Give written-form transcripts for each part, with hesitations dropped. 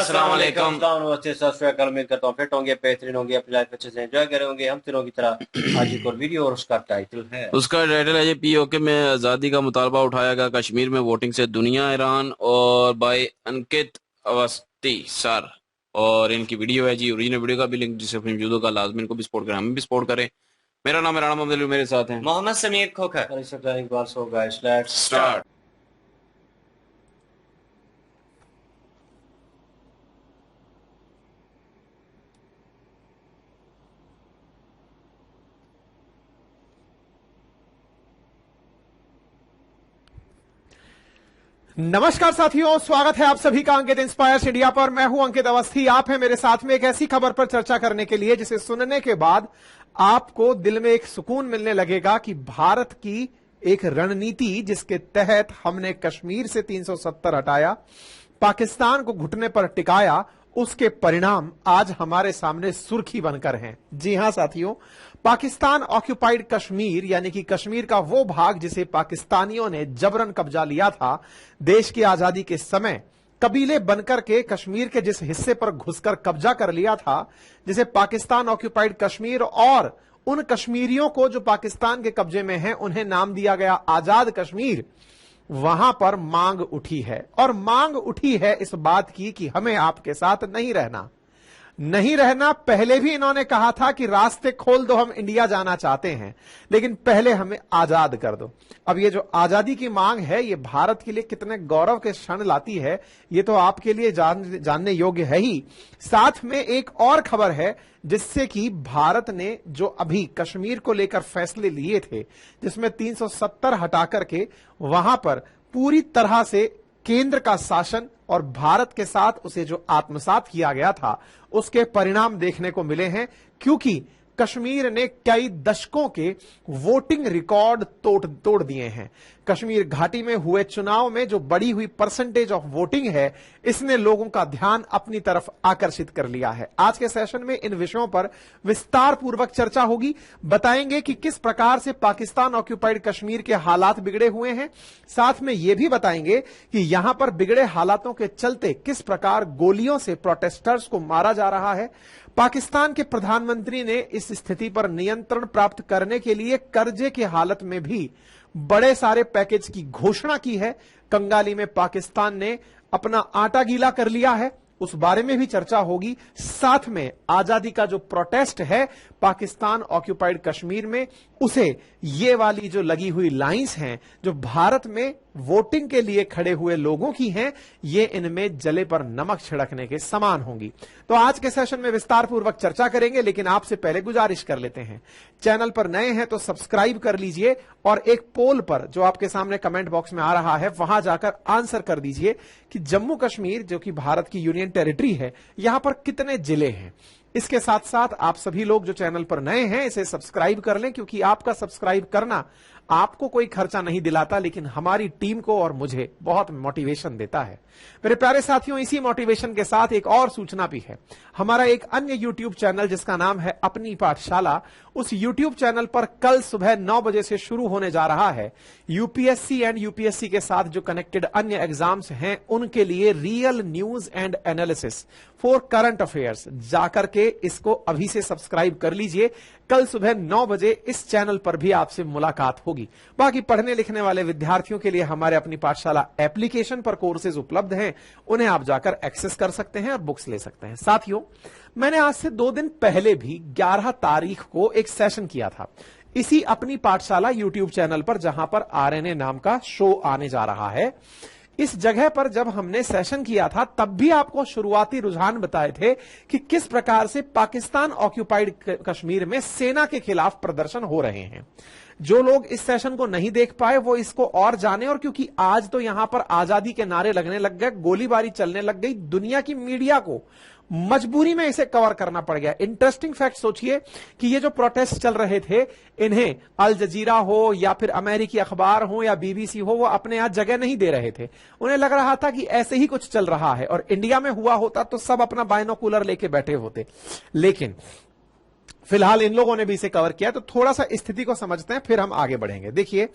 अस्सलाम वालेकुम। उम्मीद करता हूँ फिट होंगे, बेहतरीन होंगे, अपनी लाइफ अच्छे से एंजॉय करे होंगे हम तीनों की तरह। आज एक और वीडियो और उसका टाइटल है ये पीओके में आज़ादी का मुतालबा उठाया गया कश्मीर में वोटिंग से दुनिया ईरान और बाय अंकित अवस्थी सर। और इनकी वीडियो है जी, ओरिजिनल वीडियो का भी लिंक डिस्क्रिप्शन में मौजूद है। लाजमी इनको भी सपोर्ट करें, हमें भी सपोर्ट करें। मेरा नाम है राणा मोहम्मद अली, मेरे साथ हैं मोहम्मद समीर खोखर। Let's start. नमस्कार साथियों, स्वागत है आप सभी का अंकित इंस्पायर इंडिया पर। मैं हूं अंकित अवस्थी। आप हैं मेरे साथ में एक ऐसी खबर पर चर्चा करने के लिए जिसे सुनने के बाद आपको दिल में एक सुकून मिलने लगेगा कि भारत की एक रणनीति जिसके तहत हमने कश्मीर से 370 हटाया, पाकिस्तान को घुटने पर टिकाया, उसके परिणाम आज हमारे सामने सुर्खी बनकर हैं। जी हां साथियों, पाकिस्तान ऑक्यूपाइड कश्मीर यानी कि कश्मीर का वो भाग जिसे पाकिस्तानियों ने जबरन कब्जा लिया था देश की आजादी के समय, कबीले बनकर के कश्मीर के जिस हिस्से पर घुसकर कब्जा कर लिया था, जिसे पाकिस्तान ऑक्यूपाइड कश्मीर, और उन कश्मीरियों को जो पाकिस्तान के कब्जे में हैं उन्हें नाम दिया गया आजाद कश्मीर। वहां पर मांग उठी है, और मांग उठी है इस बात की कि हमें आपके साथ नहीं रहना। पहले भी इन्होंने कहा था कि रास्ते खोल दो, हम इंडिया जाना चाहते हैं, लेकिन पहले हमें आजाद कर दो। अब ये जो आजादी की मांग है, ये भारत के लिए कितने गौरव के क्षण लाती है, ये तो आपके लिए जानने योग्य है ही। साथ में एक और खबर है जिससे कि भारत ने जो अभी कश्मीर को लेकर फैसले लिए थे, जिसमें 370 हटा करके वहां पर पूरी तरह से केंद्र का शासन और भारत के साथ उसे जो आत्मसात किया गया था, उसके परिणाम देखने को मिले हैं। क्योंकि कश्मीर ने कई दशकों के वोटिंग रिकॉर्ड तोड़ दिए हैं। कश्मीर घाटी में हुए चुनाव में जो बढ़ी हुई परसेंटेज ऑफ वोटिंग है, इसने लोगों का ध्यान अपनी तरफ आकर्षित कर लिया है। आज के सेशन में इन विषयों पर विस्तार पूर्वक चर्चा होगी। बताएंगे कि किस प्रकार से पाकिस्तान ऑक्यूपाइड कश्मीर के हालात बिगड़े हुए हैं। साथ में यह भी बताएंगे कि यहां पर बिगड़े हालातों के चलते किस प्रकार गोलियों से प्रोटेस्टर्स को मारा जा रहा है। पाकिस्तान के प्रधानमंत्री ने इस स्थिति पर नियंत्रण प्राप्त करने के लिए कर्जे की हालत में भी बड़े सारे पैकेज की घोषणा की है। कंगाली में पाकिस्तान ने अपना आटा गीला कर लिया है, उस बारे में भी चर्चा होगी। साथ में आजादी का जो प्रोटेस्ट है पाकिस्तान ऑक्यूपाइड कश्मीर में, उसे ये वाली जो लगी हुई लाइंस हैं जो भारत में वोटिंग के लिए खड़े हुए लोगों की हैं, ये इनमें जले पर नमक छिड़कने के समान होंगी। तो आज के सेशन में विस्तार पूर्वक चर्चा करेंगे, लेकिन आपसे पहले गुजारिश कर लेते हैं, चैनल पर नए हैं तो सब्सक्राइब कर लीजिए और एक पोल पर जो आपके सामने कमेंट बॉक्स में आ रहा है वहां जाकर आंसर कर दीजिए कि जम्मू कश्मीर जो कि भारत की यूनियन टेरिटरी है, यहां पर कितने जिले हैं। इसके साथ साथ आप सभी लोग जो चैनल पर नए हैं इसे सब्सक्राइब कर लें, क्योंकि आपका सब्सक्राइब करना आपको कोई खर्चा नहीं दिलाता, लेकिन हमारी टीम को और मुझे बहुत मोटिवेशन देता है। मेरे प्यारे साथियों, इसी मोटिवेशन के साथ एक और सूचना भी है। हमारा एक अन्य यूट्यूब चैनल जिसका नाम है अपनी पाठशाला, उस यूट्यूब चैनल पर कल सुबह 9 बजे से शुरू होने जा रहा है यूपीएससी एंड यूपीएससी के साथ जो कनेक्टेड अन्य एग्जाम्स हैं उनके लिए real news and analysis for current affairs. जाकर के इसको अभी से सब्सक्राइब कर लीजिए। कल सुबह 9 बजे इस चैनल पर भी आपसे मुलाकात होगी। बाकी पढ़ने लिखने वाले विद्यार्थियों के लिए हमारे अपनी पाठशाला एप्लीकेशन पर कोर्सेज उपलब्ध हैं, उन्हें आप जाकर एक्सेस कर सकते हैं और बुक्स ले सकते हैं। साथियों, मैंने आज से 2 दिन पहले भी 11 तारीख को एक सेशन किया था इसी अपनी पाठशाला यूट्यूब चैनल पर, जहां पर आरएनए नाम का शो आने जा रहा है। इस जगह पर जब हमने सेशन किया था तब भी आपको शुरुआती रुझान बताए थे कि किस प्रकार से पाकिस्तान ऑक्यूपाइड कश्मीर में सेना के खिलाफ प्रदर्शन हो रहे हैं। जो लोग इस सेशन को नहीं देख पाए वो इसको और जाने, और क्योंकि आज तो यहां पर आजादी के नारे लगने लग गए, गोलीबारी चलने लग गई, दुनिया की मीडिया को मजबूरी में इसे कवर करना पड़ गया। इंटरेस्टिंग फैक्ट सोचिए कि ये जो प्रोटेस्ट चल रहे थे, इन्हें अल जजीरा हो या फिर अमेरिकी अखबार हो या बीबीसी हो, वो अपने यहां जगह नहीं दे रहे थे। उन्हें लग रहा था कि ऐसे ही कुछ चल रहा है, और इंडिया में हुआ होता तो सब अपना बाइनोकुलर लेके बैठे होते। लेकिन फिलहाल इन लोगों ने भी इसे कवर किया। तो थोड़ा सा स्थिति को समझते हैं, फिर हम आगे बढ़ेंगे। देखिए,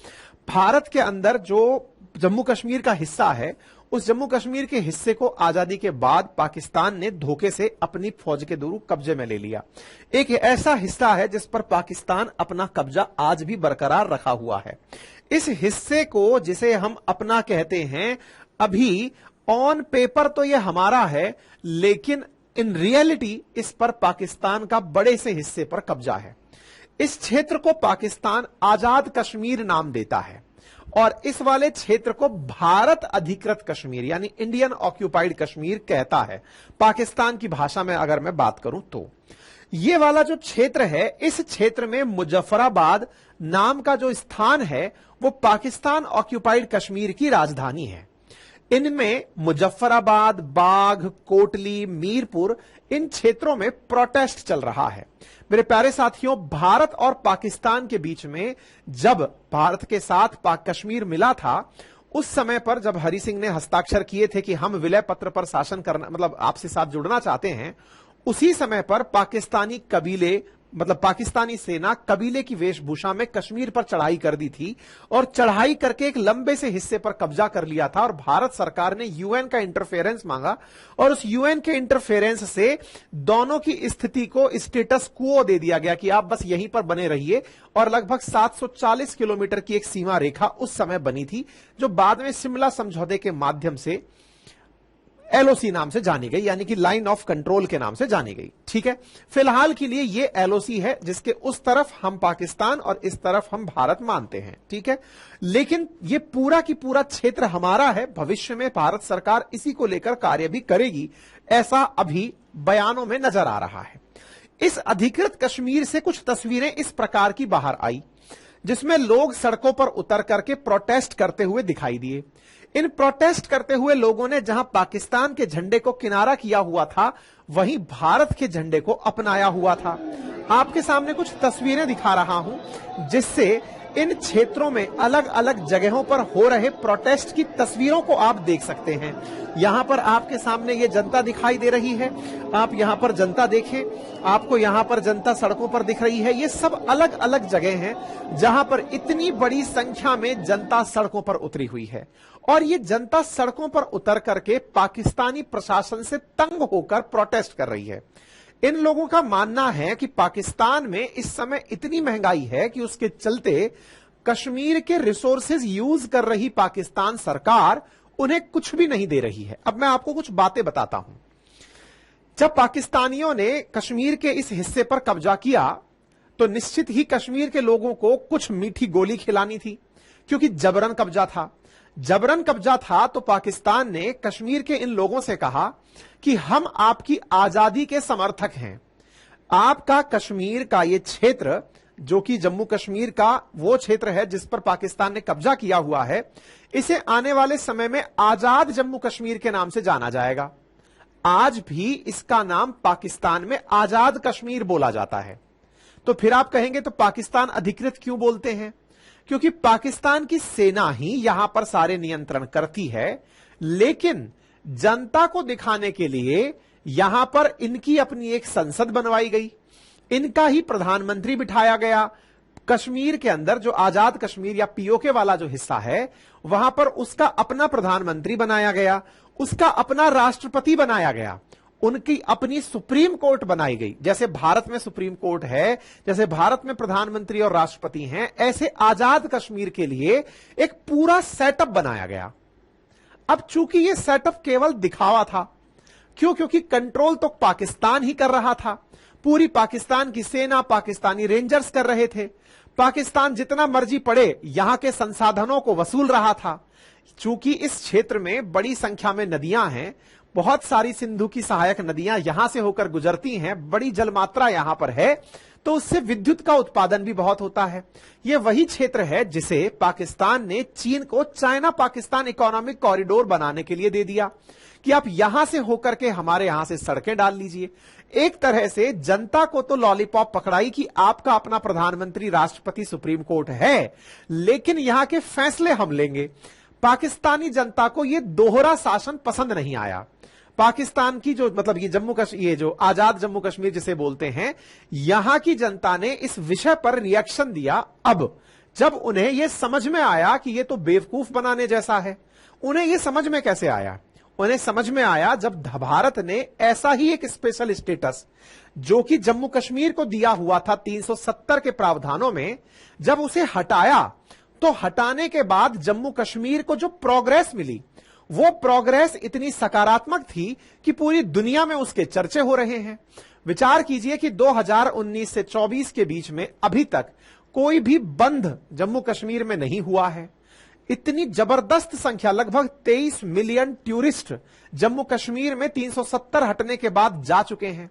भारत के अंदर जो जम्मू कश्मीर का हिस्सा है उस जम्मू कश्मीर के हिस्से को आजादी के बाद पाकिस्तान ने धोखे से अपनी फौज के थ्रू कब्जे में ले लिया। एक ऐसा हिस्सा है जिस पर पाकिस्तान अपना कब्जा आज भी बरकरार रखा हुआ है। इस हिस्से को जिसे हम अपना कहते हैं, अभी ऑन पेपर तो यह हमारा है, लेकिन इन रियलिटी इस पर पाकिस्तान का बड़े से हिस्से पर कब्जा है। इस क्षेत्र को पाकिस्तान आजाद कश्मीर नाम देता है और इस वाले क्षेत्र को भारत अधिकृत कश्मीर यानी इंडियन ऑक्यूपाइड कश्मीर कहता है, पाकिस्तान की भाषा में अगर मैं बात करूं तो। ये वाला जो क्षेत्र है, इस क्षेत्र में मुजफ्फराबाद नाम का जो स्थान है वो पाकिस्तान ऑक्यूपाइड कश्मीर की राजधानी है। इनमें मुजफ्फराबाद, बाघ, कोटली, मीरपुर, इन क्षेत्रों में प्रोटेस्ट चल रहा है। मेरे प्यारे साथियों, भारत और पाकिस्तान के बीच में जब भारत के साथ पाक कश्मीर मिला था, उस समय पर जब हरि सिंह ने हस्ताक्षर किए थे कि हम विलय पत्र पर शासन करना, मतलब आपसे साथ जुड़ना चाहते हैं, उसी समय पर पाकिस्तानी कबीले, मतलब पाकिस्तानी सेना कबीले की वेशभूषा में कश्मीर पर चढ़ाई कर दी थी और चढ़ाई करके एक लंबे से हिस्से पर कब्जा कर लिया था। और भारत सरकार ने यूएन का इंटरफेरेंस मांगा और उस यूएन के इंटरफेरेंस से दोनों की स्थिति को स्टेटस क्वो दे दिया गया कि आप बस यहीं पर बने रहिए। और लगभग 740 किलोमीटर की एक सीमा रेखा उस समय बनी थी, जो बाद में शिमला समझौते के माध्यम से एलओसी नाम से जानी गई, यानी कि लाइन ऑफ कंट्रोल के नाम से जानी गई। ठीक है, फिलहाल के लिए ये एलओसी है जिसके उस तरफ हम पाकिस्तान और इस तरफ हम भारत मानते हैं। ठीक है, लेकिन ये पूरा की पूरा क्षेत्र हमारा है। भविष्य में भारत सरकार इसी को लेकर कार्य भी करेगी, ऐसा अभी बयानों में नजर आ रहा है। इस अधिकृत कश्मीर से कुछ तस्वीरें इस प्रकार की बाहर आई, जिसमें लोग सड़कों पर उतर करके प्रोटेस्ट करते हुए दिखाई दिए। इन प्रोटेस्ट करते हुए लोगों ने जहां पाकिस्तान के झंडे को किनारा किया हुआ था, वहीं भारत के झंडे को अपनाया हुआ था। आपके सामने कुछ तस्वीरें दिखा रहा हूं, जिससे इन क्षेत्रों में अलग अलग जगहों पर हो रहे प्रोटेस्ट की तस्वीरों को आप देख सकते हैं। यहां पर आपके सामने ये जनता दिखाई दे रही है, आप यहां पर जनता देखें, आपको यहां पर जनता सड़कों पर दिख रही है। ये सब अलग अलग जगह हैं जहां पर इतनी बड़ी संख्या में जनता सड़कों पर उतरी हुई है और ये जनता सड़कों पर उतर करके पाकिस्तानी प्रशासन से तंग होकर प्रोटेस्ट कर रही है। इन लोगों का मानना है कि पाकिस्तान में इस समय इतनी महंगाई है कि उसके चलते कश्मीर के रिसोर्सेज यूज कर रही पाकिस्तान सरकार उन्हें कुछ भी नहीं दे रही है। अब मैं आपको कुछ बातें बताता हूं। जब पाकिस्तानियों ने कश्मीर के इस हिस्से पर कब्जा किया तो निश्चित ही कश्मीर के लोगों को कुछ मीठी गोली खिलानी थी, क्योंकि जबरन कब्जा था। जबरन कब्जा था तो पाकिस्तान ने कश्मीर के इन लोगों से कहा कि हम आपकी आजादी के समर्थक हैं। आपका कश्मीर का ये क्षेत्र, जो कि जम्मू कश्मीर का वो क्षेत्र है जिस पर पाकिस्तान ने कब्जा किया हुआ है, इसे आने वाले समय में आजाद जम्मू कश्मीर के नाम से जाना जाएगा। आज भी इसका नाम पाकिस्तान में आजाद कश्मीर बोला जाता है। तो फिर आप कहेंगे तो पाकिस्तान अधिकृत क्यों बोलते हैं? क्योंकि पाकिस्तान की सेना ही यहां पर सारे नियंत्रण करती है, लेकिन जनता को दिखाने के लिए यहां पर इनकी अपनी एक संसद बनवाई गई, इनका ही प्रधानमंत्री बिठाया गया। कश्मीर के अंदर जो आजाद कश्मीर या पीओके वाला जो हिस्सा है, वहां पर उसका अपना प्रधानमंत्री बनाया गया, उसका अपना राष्ट्रपति बनाया गया, उनकी अपनी सुप्रीम कोर्ट बनाई गई। जैसे भारत में सुप्रीम कोर्ट है, जैसे भारत में प्रधानमंत्री और राष्ट्रपति हैं, ऐसे आजाद कश्मीर के लिए एक पूरा सेटअप बनाया गया। अब चूंकि यह सेटअप केवल दिखावा था, क्यों? क्योंकि कंट्रोल तो पाकिस्तान ही कर रहा था। पूरी पाकिस्तान की सेना, पाकिस्तानी रेंजर्स कर रहे थे। पाकिस्तान जितना मर्जी पड़े यहां के संसाधनों को वसूल रहा था। चूंकि इस क्षेत्र में बड़ी संख्या में नदियां हैं, बहुत सारी सिंधु की सहायक नदियां यहां से होकर गुजरती हैं, बड़ी जलमात्रा यहां पर है, तो उससे विद्युत का उत्पादन भी बहुत होता है। यह वही क्षेत्र है जिसे पाकिस्तान ने चीन को चाइना पाकिस्तान इकोनॉमिक कॉरिडोर बनाने के लिए दे दिया कि आप यहां से होकर के हमारे यहां से सड़कें डाल लीजिए। एक तरह से जनता को तो लॉलीपॉप पकड़ाई कि आपका अपना प्रधानमंत्री, राष्ट्रपति, सुप्रीम कोर्ट है, लेकिन यहां के फैसले हम लेंगे। पाकिस्तानी जनता को यह दोहरा शासन पसंद नहीं आया। पाकिस्तान की जो मतलब ये जो आजाद जम्मू कश्मीर जिसे बोलते हैं, यहां की जनता ने इस विषय पर रिएक्शन दिया। अब जब उन्हें यह समझ में आया कि यह तो बेवकूफ बनाने जैसा है, उन्हें यह समझ में कैसे आया? उन्हें समझ में आया जब भारत ने ऐसा ही एक स्पेशल स्टेटस जो कि जम्मू कश्मीर को दिया हुआ था 370 के प्रावधानों में, जब उसे हटाया तो हटाने के बाद जम्मू कश्मीर को जो प्रोग्रेस मिली वो प्रोग्रेस इतनी सकारात्मक थी कि पूरी दुनिया में उसके चर्चे हो रहे हैं। विचार कीजिए कि 2019 से 24 के बीच में अभी तक कोई भी बंद जम्मू कश्मीर में नहीं हुआ है। इतनी जबरदस्त संख्या, लगभग 23 मिलियन टूरिस्ट जम्मू कश्मीर में 370 हटने के बाद जा चुके हैं।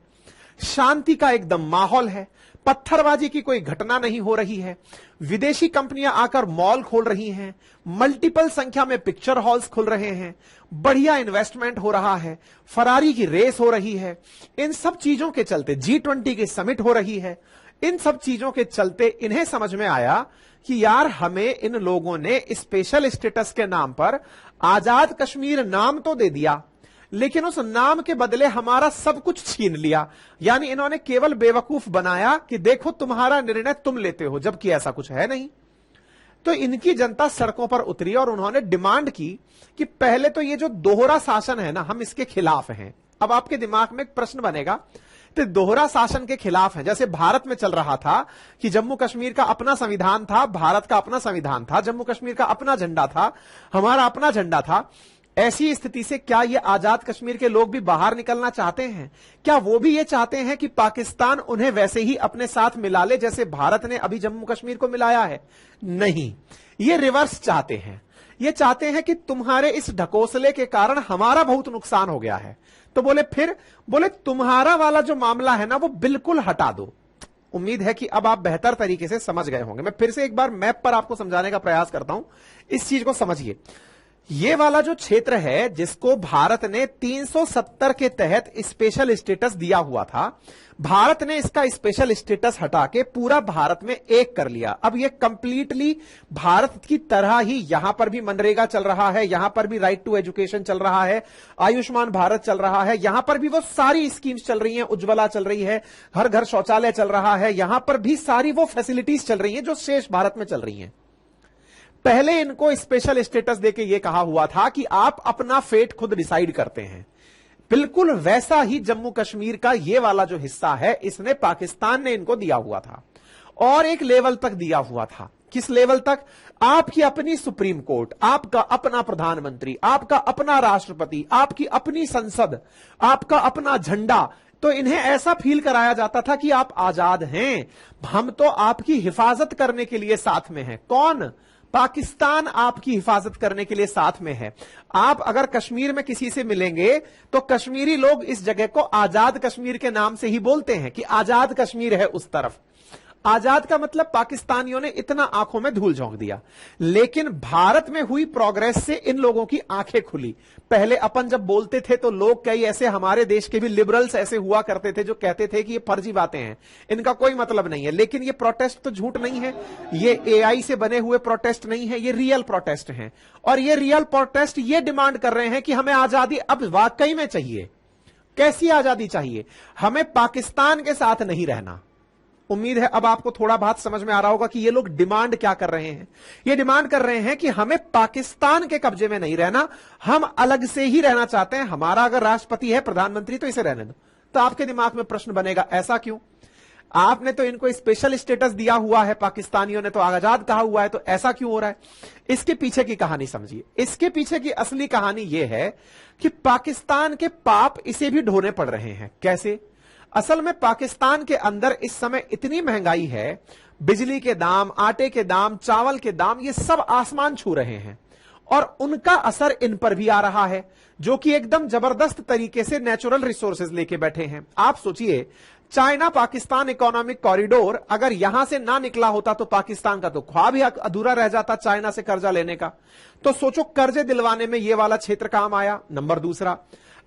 शांति का एकदम माहौल है, पत्थरबाजी की कोई घटना नहीं हो रही है, विदेशी कंपनियां आकर मॉल खोल रही हैं, मल्टीपल संख्या में पिक्चर हॉल्स खुल रहे हैं, बढ़िया इन्वेस्टमेंट हो रहा है, फरारी की रेस हो रही है। इन सब चीजों के चलते G20 की समिट हो रही है। इन सब चीजों के चलते इन्हें समझ में आया कि यार हमें इन लोगों ने स्पेशल स्टेटस के नाम पर आजाद कश्मीर नाम तो दे दिया, लेकिन उस नाम के बदले हमारा सब कुछ छीन लिया। यानी इन्होंने केवल बेवकूफ बनाया कि देखो तुम्हारा निर्णय तुम लेते हो, जबकि ऐसा कुछ है नहीं। तो इनकी जनता सड़कों पर उतरी और उन्होंने डिमांड की कि पहले तो ये जो दोहरा शासन है ना, हम इसके खिलाफ हैं। अब आपके दिमाग में एक प्रश्न बनेगा, तो दोहरा शासन के खिलाफ है, जैसे भारत में चल रहा था कि जम्मू कश्मीर का अपना संविधान था, भारत का अपना संविधान था, जम्मू कश्मीर का अपना झंडा था, हमारा अपना झंडा था। ऐसी स्थिति से क्या ये आजाद कश्मीर के लोग भी बाहर निकलना चाहते हैं? क्या वो भी ये चाहते हैं कि पाकिस्तान उन्हें वैसे ही अपने साथ मिला ले जैसे भारत ने अभी जम्मू कश्मीर को मिलाया है? नहीं, ये रिवर्स चाहते हैं। ये चाहते हैं कि तुम्हारे इस ढकोसले के कारण हमारा बहुत नुकसान हो गया है, तो बोले तुम्हारा वाला जो मामला है ना वो बिल्कुल हटा दो। उम्मीद है कि अब आप बेहतर तरीके से समझ गए होंगे। मैं फिर से एक बार मैप पर आपको समझाने का प्रयास करता हूं, इस चीज को समझिए। ये वाला जो क्षेत्र है जिसको भारत ने 370 के तहत स्पेशल स्टेटस दिया हुआ था, भारत ने इसका स्पेशल स्टेटस हटा के पूरा भारत में एक कर लिया। अब ये कंप्लीटली भारत की तरह ही यहां पर भी मनरेगा चल रहा है, यहां पर भी राइट टू एजुकेशन चल रहा है, आयुष्मान भारत चल रहा है, यहां पर भी वो सारी स्कीम्स चल रही हैं, उज्ज्वला चल रही है, हर घर शौचालय चल रहा है, यहां पर भी सारी वो फैसिलिटीज चल रही हैं जो शेष भारत में चल रही हैं। पहले इनको स्पेशल स्टेटस देके यह कहा हुआ था कि आप अपना फेट खुद डिसाइड करते हैं। बिल्कुल वैसा ही जम्मू कश्मीर का ये वाला जो हिस्सा है, इसने पाकिस्तान ने इनको दिया हुआ था और एक लेवल तक दिया हुआ था। किस लेवल तक? आपकी अपनी सुप्रीम कोर्ट, आपका अपना प्रधानमंत्री, आपका अपना राष्ट्रपति, आपकी अपनी संसद, आपका अपना झंडा। तो इन्हें ऐसा फील कराया जाता था कि आप आजाद हैं, हम तो आपकी हिफाजत करने के लिए साथ में हैं। कौन? पाकिस्तान आपकी हिफाजत करने के लिए साथ में है। आप अगर कश्मीर में किसी से मिलेंगे तो कश्मीरी लोग इस जगह को आजाद कश्मीर के नाम से ही बोलते हैं कि आजाद कश्मीर है उस तरफ। आजाद का मतलब पाकिस्तानियों ने इतना आंखों में धूल झोंक दिया। लेकिन भारत में हुई प्रोग्रेस से इन लोगों की आंखें खुली। पहले अपन जब बोलते थे तो लोग कई ऐसे हमारे देश के भी लिबरल्स ऐसे हुआ करते थे जो कहते थे कि ये फर्जी बातें हैं, इनका कोई मतलब नहीं है। लेकिन ये प्रोटेस्ट तो झूठ नहीं है, ये AI से बने हुए प्रोटेस्ट नहीं है, ये रियल प्रोटेस्ट हैं। और ये रियल प्रोटेस्ट ये डिमांड कर रहे हैं कि हमें आजादी अब वाकई में चाहिए। कैसी आजादी चाहिए? हमें पाकिस्तान के साथ नहीं रहना। उम्मीद है अब आपको थोड़ा बहुत समझ में आ रहा होगा कि ये लोग डिमांड क्या कर रहे हैं। ये डिमांड कर रहे हैं कि हमें पाकिस्तान के कब्जे में नहीं रहना, हम अलग से ही रहना चाहते हैं। हमारा अगर राष्ट्रपति है, प्रधानमंत्री, तो इसे रहने दो। तो आपके दिमाग में प्रश्न बनेगा, ऐसा क्यों? आपने तो इनको स्पेशल स्टेटस दिया हुआ है, पाकिस्तानियों ने तो आजाद कहा हुआ है, तो ऐसा क्यों हो रहा है? इसके पीछे की कहानी समझिए। इसके पीछे की असली कहानी यह है कि पाकिस्तान के पाप इसे भी ढोने पड़ रहे हैं। कैसे? असल में पाकिस्तान के अंदर इस समय इतनी महंगाई है, बिजली के दाम, आटे के दाम, चावल के दाम, ये सब आसमान छू रहे हैं और उनका असर इन पर भी आ रहा है, जो कि एकदम जबरदस्त तरीके से नेचुरल रिसोर्सेज लेके बैठे हैं। आप सोचिए, चाइना पाकिस्तान इकोनॉमिक कॉरिडोर अगर यहां से ना निकला होता तो पाकिस्तान का तो ख्वाब ही अधूरा रह जाता चाइना से कर्जा लेने का। तो सोचो, कर्जे दिलवाने में यह वाला क्षेत्र काम आया। नंबर दूसरा,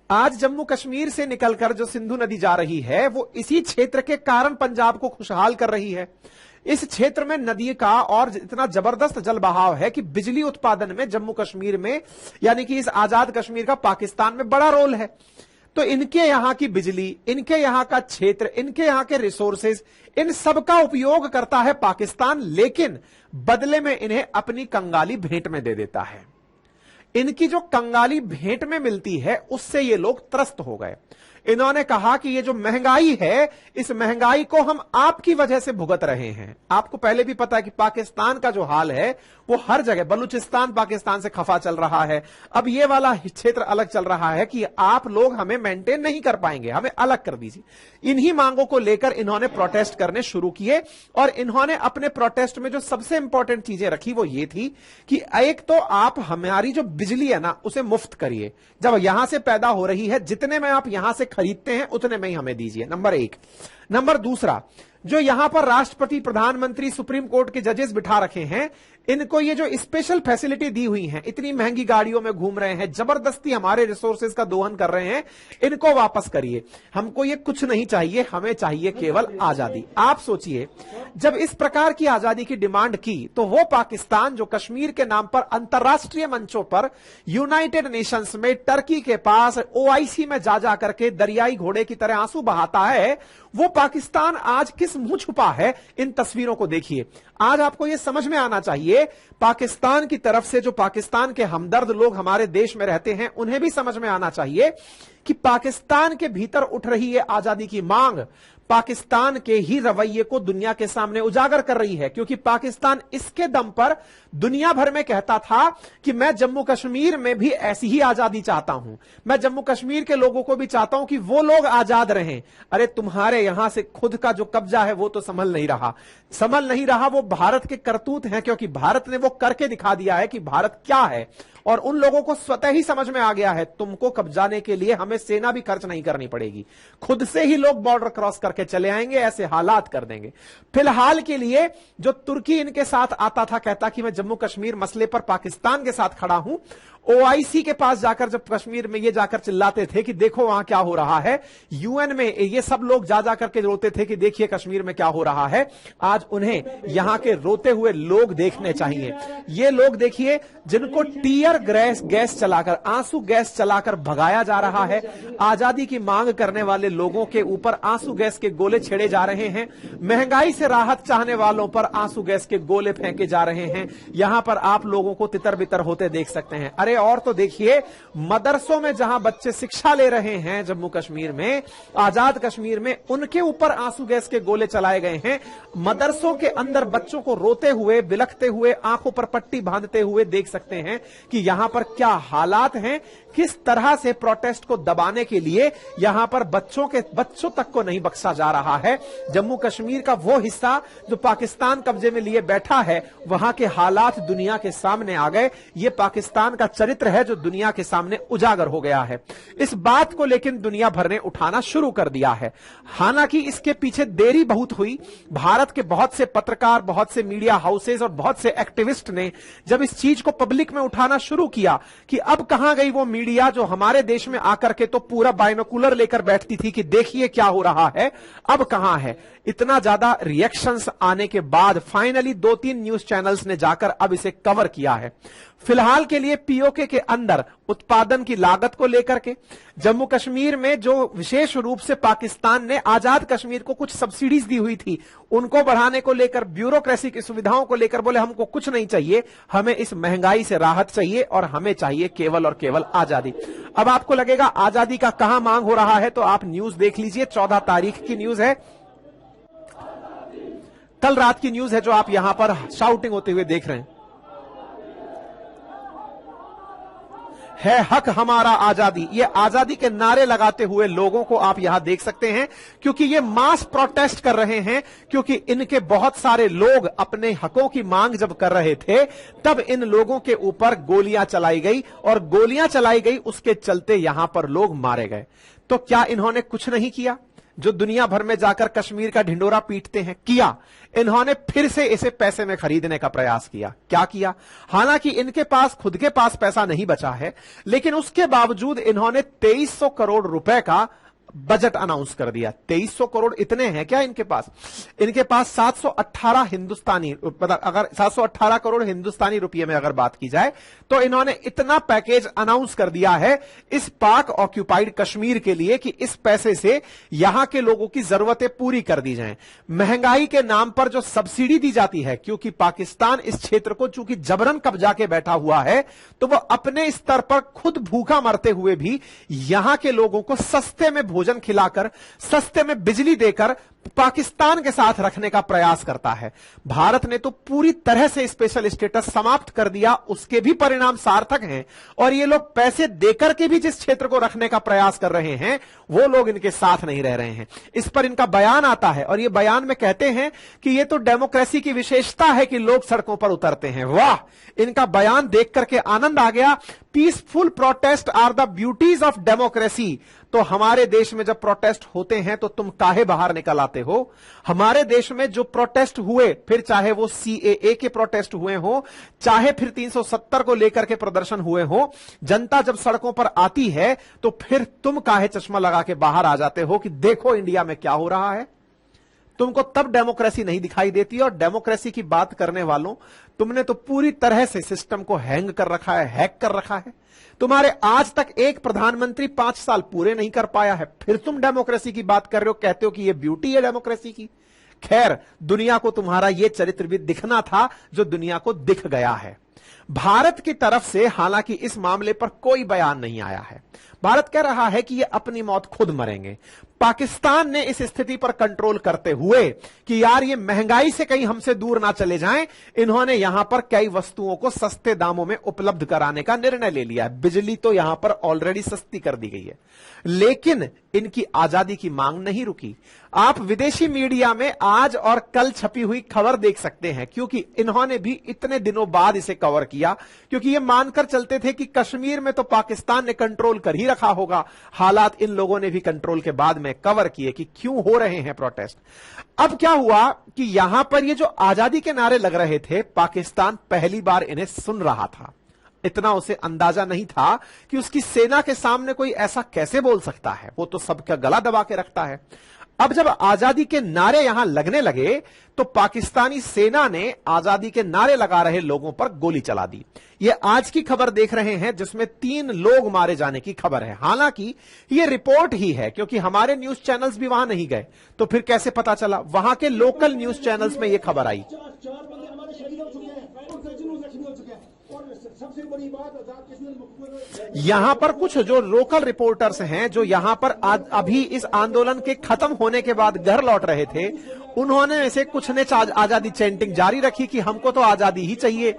आज जम्मू कश्मीर से निकलकर जो सिंधु नदी जा रही है वो इसी क्षेत्र के कारण पंजाब को खुशहाल कर रही है। इस क्षेत्र में नदी का और इतना जबरदस्त जल बहाव है कि बिजली उत्पादन में जम्मू कश्मीर में, यानी कि इस आजाद कश्मीर का पाकिस्तान में बड़ा रोल है। तो इनके यहां की बिजली, इनके यहां का क्षेत्र, इनके यहां के रिसोर्सेज, इन सब का उपयोग करता है पाकिस्तान, लेकिन बदले में इन्हें अपनी कंगाली भेंट में दे देता है। इनकी जो कंगाली भेंट में मिलती है उससे ये लोग त्रस्त हो गए। इन्होंने कहा कि ये जो महंगाई है, इस महंगाई को हम आपकी वजह से भुगत रहे हैं। आपको पहले भी पता है कि पाकिस्तान का जो हाल है वो हर जगह, बलूचिस्तान पाकिस्तान से खफा चल रहा है, अब ये वाला क्षेत्र अलग चल रहा है कि आप लोग हमें मेंटेन नहीं कर पाएंगे, हमें अलग कर दीजिए। इन्हीं मांगों को लेकर इन्होंने प्रोटेस्ट करने शुरू किए और इन्होंने अपने प्रोटेस्ट में जो सबसे इंपॉर्टेंट चीजें रखी वो ये थी कि एक तो आप हमारी जो बिजली है ना उसे मुफ्त करिए, जब यहां से पैदा हो रही है जितने में आप यहां से खरीदते हैं उतने में ही हमें दीजिए, नंबर एक। नंबर दूसरा, जो यहां पर राष्ट्रपति, प्रधानमंत्री, सुप्रीम कोर्ट के जजेस बिठा रखे हैं, इनको ये जो स्पेशल फैसिलिटी दी हुई है, इतनी महंगी गाड़ियों में घूम रहे हैं, जबरदस्ती हमारे रिसोर्सेज का दोहन कर रहे हैं, इनको वापस करिए। हमको ये कुछ नहीं चाहिए, हमें चाहिए केवल आजादी। आप सोचिए, जब इस प्रकार की आजादी की डिमांड की तो वो पाकिस्तान जो कश्मीर के नाम पर अंतर्राष्ट्रीय मंचों पर, यूनाइटेड नेशंस में, टर्की के पास, OIC में जा जा करके दरियाई घोड़े की तरह आंसू बहाता है, वो पाकिस्तान आज किस मुंह छुपा है। इन तस्वीरों को देखिए। आज आपको यह समझ में आना चाहिए, पाकिस्तान की तरफ से जो पाकिस्तान के हमदर्द लोग हमारे देश में रहते हैं, उन्हें भी समझ में आना चाहिए कि पाकिस्तान के भीतर उठ रही है आजादी की मांग, पाकिस्तान के ही रवैये को दुनिया के सामने उजागर कर रही है। क्योंकि पाकिस्तान इसके दम पर दुनिया भर में कहता था कि मैं जम्मू कश्मीर में भी ऐसी ही आजादी चाहता हूं, मैं जम्मू कश्मीर के लोगों को भी चाहता हूं कि वो लोग आजाद रहें। अरे तुम्हारे यहां से खुद का जो कब्जा है वो तो संभल नहीं रहा, वो भारत के करतूत हैं, क्योंकि भारत ने वो करके दिखा दिया है कि भारत क्या है। और उन लोगों को स्वतः ही समझ में आ गया है, तुमको कब्जाने के लिए हमें सेना भी खर्च नहीं करनी पड़ेगी, खुद से ही लोग बॉर्डर क्रॉस करके चले आएंगे, ऐसे हालात कर देंगे। फिलहाल के लिए जो तुर्की इनके साथ आता था, कहता कि मैं जम्मू कश्मीर मसले पर पाकिस्तान के साथ खड़ा हूं, OIC के पास जाकर जब कश्मीर में ये जाकर चिल्लाते थे कि देखो वहां क्या हो रहा है, UN में ये सब लोग जा जाकर के रोते थे कि देखिए कश्मीर में क्या हो रहा है, आज उन्हें यहां के रोते हुए लोग देखने चाहिए। ये लोग देखिए जिनको टीयर गैस चलाकर, आंसू गैस चलाकर भगाया जा रहा है। आजादी की मांग करने वाले लोगों के ऊपर आंसू गैस के गोले छेड़े जा रहे हैं, महंगाई से राहत चाहने वालों पर आंसू गैस के गोले फेंके जा रहे हैं। यहां पर आप लोगों को तितर बितर होते देख सकते हैं। अरे और तो देखिए, मदरसों में जहां बच्चे शिक्षा ले रहे हैं जम्मू कश्मीर में, आजाद कश्मीर में, उनके ऊपर आंसू गैस के गोले चलाए गए हैं। मदरसों के अंदर बच्चों को रोते हुए, बिलखते हुए, आंखों पर पट्टी बांधते हुए देख सकते हैं कि यहां पर क्या हालात हैं, किस तरह से प्रोटेस्ट को दबाने के लिए यहां पर बच्चों तक को नहीं बख्शा जा रहा है। जम्मू कश्मीर का वो हिस्सा जो पाकिस्तान कब्जे में लिए बैठा है, वहां के हालात दुनिया के सामने आ गए। ये पाकिस्तान का चरित्र है जो दुनिया के सामने उजागर हो गया है। इस बात को लेकिन दुनिया भर ने उठाना शुरू कर दिया है। हालांकि इसके पीछे देरी बहुत हुई। भारत के बहुत से पत्रकार, बहुत से मीडिया हाउसेज और बहुत से एक्टिविस्ट ने जब इस चीज को पब्लिक में उठाना शुरू किया कि अब कहां गई वो मीडिया जो हमारे देश में आकर के तो पूरा बाइनोकुलर लेकर बैठती थी कि देखिए क्या हो रहा है, अब कहां है। इतना ज्यादा रिएक्शंस आने के बाद फाइनली 2-3 न्यूज चैनल्स ने जाकर अब इसे कवर किया है। फिलहाल के लिए POK के अंदर उत्पादन की लागत को लेकर के, जम्मू कश्मीर में जो विशेष रूप से पाकिस्तान ने आजाद कश्मीर को कुछ सब्सिडीज दी हुई थी, उनको बढ़ाने को लेकर, ब्यूरोक्रेसी की सुविधाओं को लेकर बोले हमको कुछ नहीं चाहिए, हमें इस महंगाई से राहत चाहिए और हमें चाहिए केवल और केवल आजादी। अब आपको लगेगा आजादी का कहां मांग हो रहा है, तो आप न्यूज देख लीजिए। 14 तारीख की न्यूज है, कल रात की न्यूज है जो आप यहां पर शाउटिंग होते हुए देख रहे हैं। है हक हमारा आजादी, ये आजादी के नारे लगाते हुए लोगों को आप यहां देख सकते हैं, क्योंकि ये मास प्रोटेस्ट कर रहे हैं। क्योंकि इनके बहुत सारे लोग अपने हकों की मांग जब कर रहे थे, तब इन लोगों के ऊपर गोलियां चलाई गई, और गोलियां चलाई गई उसके चलते यहां पर लोग मारे गए। तो क्या इन्होंने कुछ नहीं किया जो दुनिया भर में जाकर कश्मीर का ढिंडोरा पीटते हैं? किया। इन्होंने फिर से इसे पैसे में खरीदने का प्रयास किया। क्या किया? हालांकि इनके पास खुद के पास पैसा नहीं बचा है, लेकिन उसके बावजूद इन्होंने 2300 करोड़ रुपए का बजट अनाउंस कर दिया। 2300 करोड़ इतने हैं क्या इनके पास? इनके पास 718 हिंदुस्तानी, अगर 718 करोड़ हिंदुस्तानी रुपये में अगर बात की जाए तो इन्होंने इतना पैकेज अनाउंस कर दिया है इस पाक ऑक्यूपाइड कश्मीर के लिए कि इस पैसे से यहां के लोगों की जरूरतें पूरी कर दी जाएं। महंगाई के नाम पर जो सब्सिडी दी जाती है, क्योंकि पाकिस्तान इस क्षेत्र को चूंकि जबरन कब्जा के बैठा हुआ है, तो वह अपने स्तर पर खुद भूखा मरते हुए भी यहां के लोगों को सस्ते में भोजन खिलाकर, सस्ते में बिजली देकर पाकिस्तान के साथ रखने का प्रयास करता है। भारत ने तो पूरी तरह से स्पेशल स्टेटस समाप्त कर दिया, उसके भी परिणाम सार्थक हैं। और ये लोग पैसे देकर के भी जिस क्षेत्र को रखने का प्रयास कर रहे हैं, वो लोग इनके साथ नहीं रह रहे हैं। इस पर इनका बयान आता है और ये बयान में कहते हैं कि ये तो डेमोक्रेसी की विशेषता है कि लोग सड़कों पर उतरते हैं। वाह, इनका बयान देख करके आनंद आ गया। Peaceful protest are the beauties of democracy. तो हमारे देश में जब प्रोटेस्ट होते हैं तो तुम काहे बाहर निकल आते हो? हमारे देश में जो प्रोटेस्ट हुए, फिर चाहे वो सीएए के प्रोटेस्ट हुए हो, चाहे फिर 370 को लेकर के प्रदर्शन हुए हो, जनता जब सड़कों पर आती है तो फिर तुम काहे चश्मा लगा के बाहर आ जाते हो कि देखो इंडिया में क्या हो रहा है? तुमको तब डेमोक्रेसी नहीं दिखाई देती। और डेमोक्रेसी की बात करने वालों, तुमने तो पूरी तरह से सिस्टम को हैंग कर रखा है, हैक कर रखा है। तुम्हारे आज तक एक प्रधानमंत्री 5 साल पूरे नहीं कर पाया है, फिर तुम डेमोक्रेसी की बात कर रहे हो, कहते हो कि ये ब्यूटी है डेमोक्रेसी की। खैर, दुनिया को तुम्हारा ये चरित्र भी दिखना था जो दुनिया को दिख गया है। भारत की तरफ से हालांकि इस मामले पर कोई बयान नहीं आया है। भारत कह रहा है कि ये अपनी मौत खुद मरेंगे। पाकिस्तान ने इस स्थिति पर कंट्रोल करते हुए कि यार ये महंगाई से कहीं हमसे दूर ना चले जाएं, इन्होंने यहां पर कई वस्तुओं को सस्ते दामों में उपलब्ध कराने का निर्णय ले लिया है। बिजली तो यहां पर ऑलरेडी सस्ती कर दी गई है, लेकिन इनकी आजादी की मांग नहीं रुकी। आप विदेशी मीडिया में आज और कल छपी हुई खबर देख सकते हैं, क्योंकि इन्होंने भी इतने दिनों बाद इसे कवर किया, क्योंकि ये मानकर चलते थे कि कश्मीर में तो पाकिस्तान ने कंट्रोल कर ही रखा होगा। हालात इन लोगों ने भी कंट्रोल के बाद में कवर किए कि क्यों हो रहे हैं प्रोटेस्ट। अब क्या हुआ कि यहां पर ये जो आजादी के नारे लग रहे थे, पाकिस्तान पहली बार इन्हें सुन रहा था। इतना उसे अंदाजा नहीं था कि उसकी सेना के सामने कोई ऐसा कैसे बोल सकता है, वो तो सबका गला दबा के रखता है। अब जब आजादी के नारे यहां लगने लगे तो पाकिस्तानी सेना ने आजादी के नारे लगा रहे लोगों पर गोली चला दी। ये आज की खबर देख रहे हैं जिसमें 3 लोग मारे जाने की खबर है। हालांकि ये रिपोर्ट ही है, क्योंकि हमारे न्यूज चैनल्स भी वहां नहीं गए, तो फिर कैसे पता चला? वहां के लोकल न्यूज चैनल्स में यह खबर आई। यहां पर कुछ जो लोकल रिपोर्टर्स हैं, जो यहां पर अभी इस आंदोलन के खत्म होने के बाद घर लौट रहे थे, उन्होंने ऐसे कुछ ने आजादी चैंटिंग जारी रखी कि हमको तो आजादी ही चाहिए।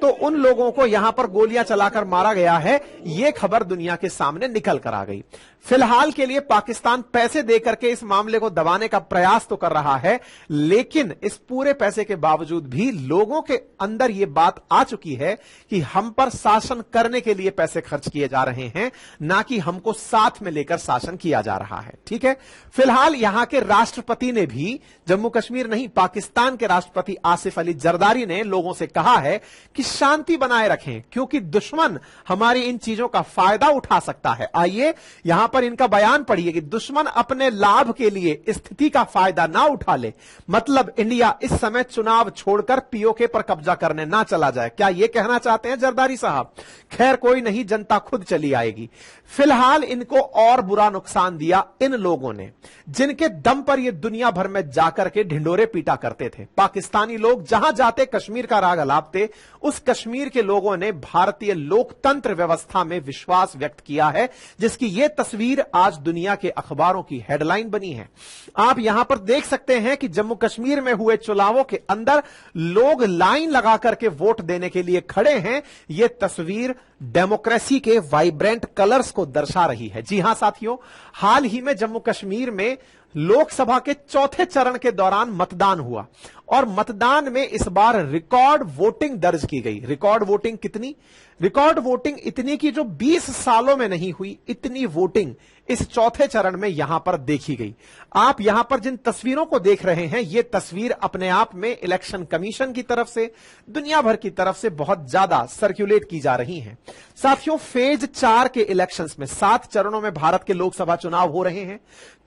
तो उन लोगों को यहां पर गोलियां चलाकर मारा गया है। यह खबर दुनिया के सामने निकल कर आ गई। फिलहाल के लिए पाकिस्तान पैसे देकर के इस मामले को दबाने का प्रयास तो कर रहा है, लेकिन इस पूरे पैसे के बावजूद भी लोगों के अंदर यह बात आ चुकी है कि हम पर शासन करने के लिए पैसे खर्च किए जा रहे हैं, ना कि हमको साथ में लेकर शासन किया जा रहा है। ठीक है, फिलहाल यहां के राष्ट्रपति ने भी, जम्मू कश्मीर नहीं, पाकिस्तान के राष्ट्रपति आसिफ अली जरदारी ने लोगों से कहा है कि शांति बनाए रखें, क्योंकि दुश्मन हमारी इन चीजों का फायदा उठा सकता है। आइए यहां पर इनका बयान पढ़िए कि दुश्मन अपने लाभ के लिए स्थिति का फायदा ना उठा ले। मतलब इंडिया इस समय चुनाव छोड़कर पीओके पर कब्जा करने ना चला जाए। क्या यह कहना चाहते हैं जरदारी साहब? खैर कोई नहीं, जनता खुद चली आएगी। फिलहाल इनको और बुरा नुकसान दिया इन लोगों ने, जिनके दम पर ये दुनिया भर में जाकर के ढिंडोरे पीटा करते थे। पाकिस्तानी लोग जहां जाते कश्मीर का राग अलापते। उस कश्मीर के लोगों ने भारतीय लोकतंत्र व्यवस्था में विश्वास व्यक्त किया है, जिसकी यह तस्वीर आज दुनिया के अखबारों की हेडलाइन बनी है। आप यहां पर देख सकते हैं कि जम्मू कश्मीर में हुए चुनावों के अंदर लोग लाइन लगा करके वोट देने के लिए खड़े हैं। यह तस्वीर डेमोक्रेसी के वाइब्रेंट कलर्स को दर्शा रही है। जी हां साथियों, हाल ही में जम्मू कश्मीर में लोकसभा के 4थे चरण के दौरान मतदान हुआ और मतदान में इस बार रिकॉर्ड वोटिंग दर्ज की गई। रिकॉर्ड वोटिंग कितनी? रिकॉर्ड वोटिंग इतनी की जो 20 सालों में नहीं हुई, इतनी वोटिंग इस चौथे चरण में यहां पर देखी गई। आप यहां पर जिन तस्वीरों को देख रहे हैं, ये तस्वीर अपने आप में इलेक्शन कमीशन की तरफ से, दुनिया भर की तरफ से बहुत ज्यादा सर्कुलेट की जा रही हैं। साथियों, फेज 4 के इलेक्शंस में 7 चरणों में भारत के लोकसभा चुनाव हो रहे हैं।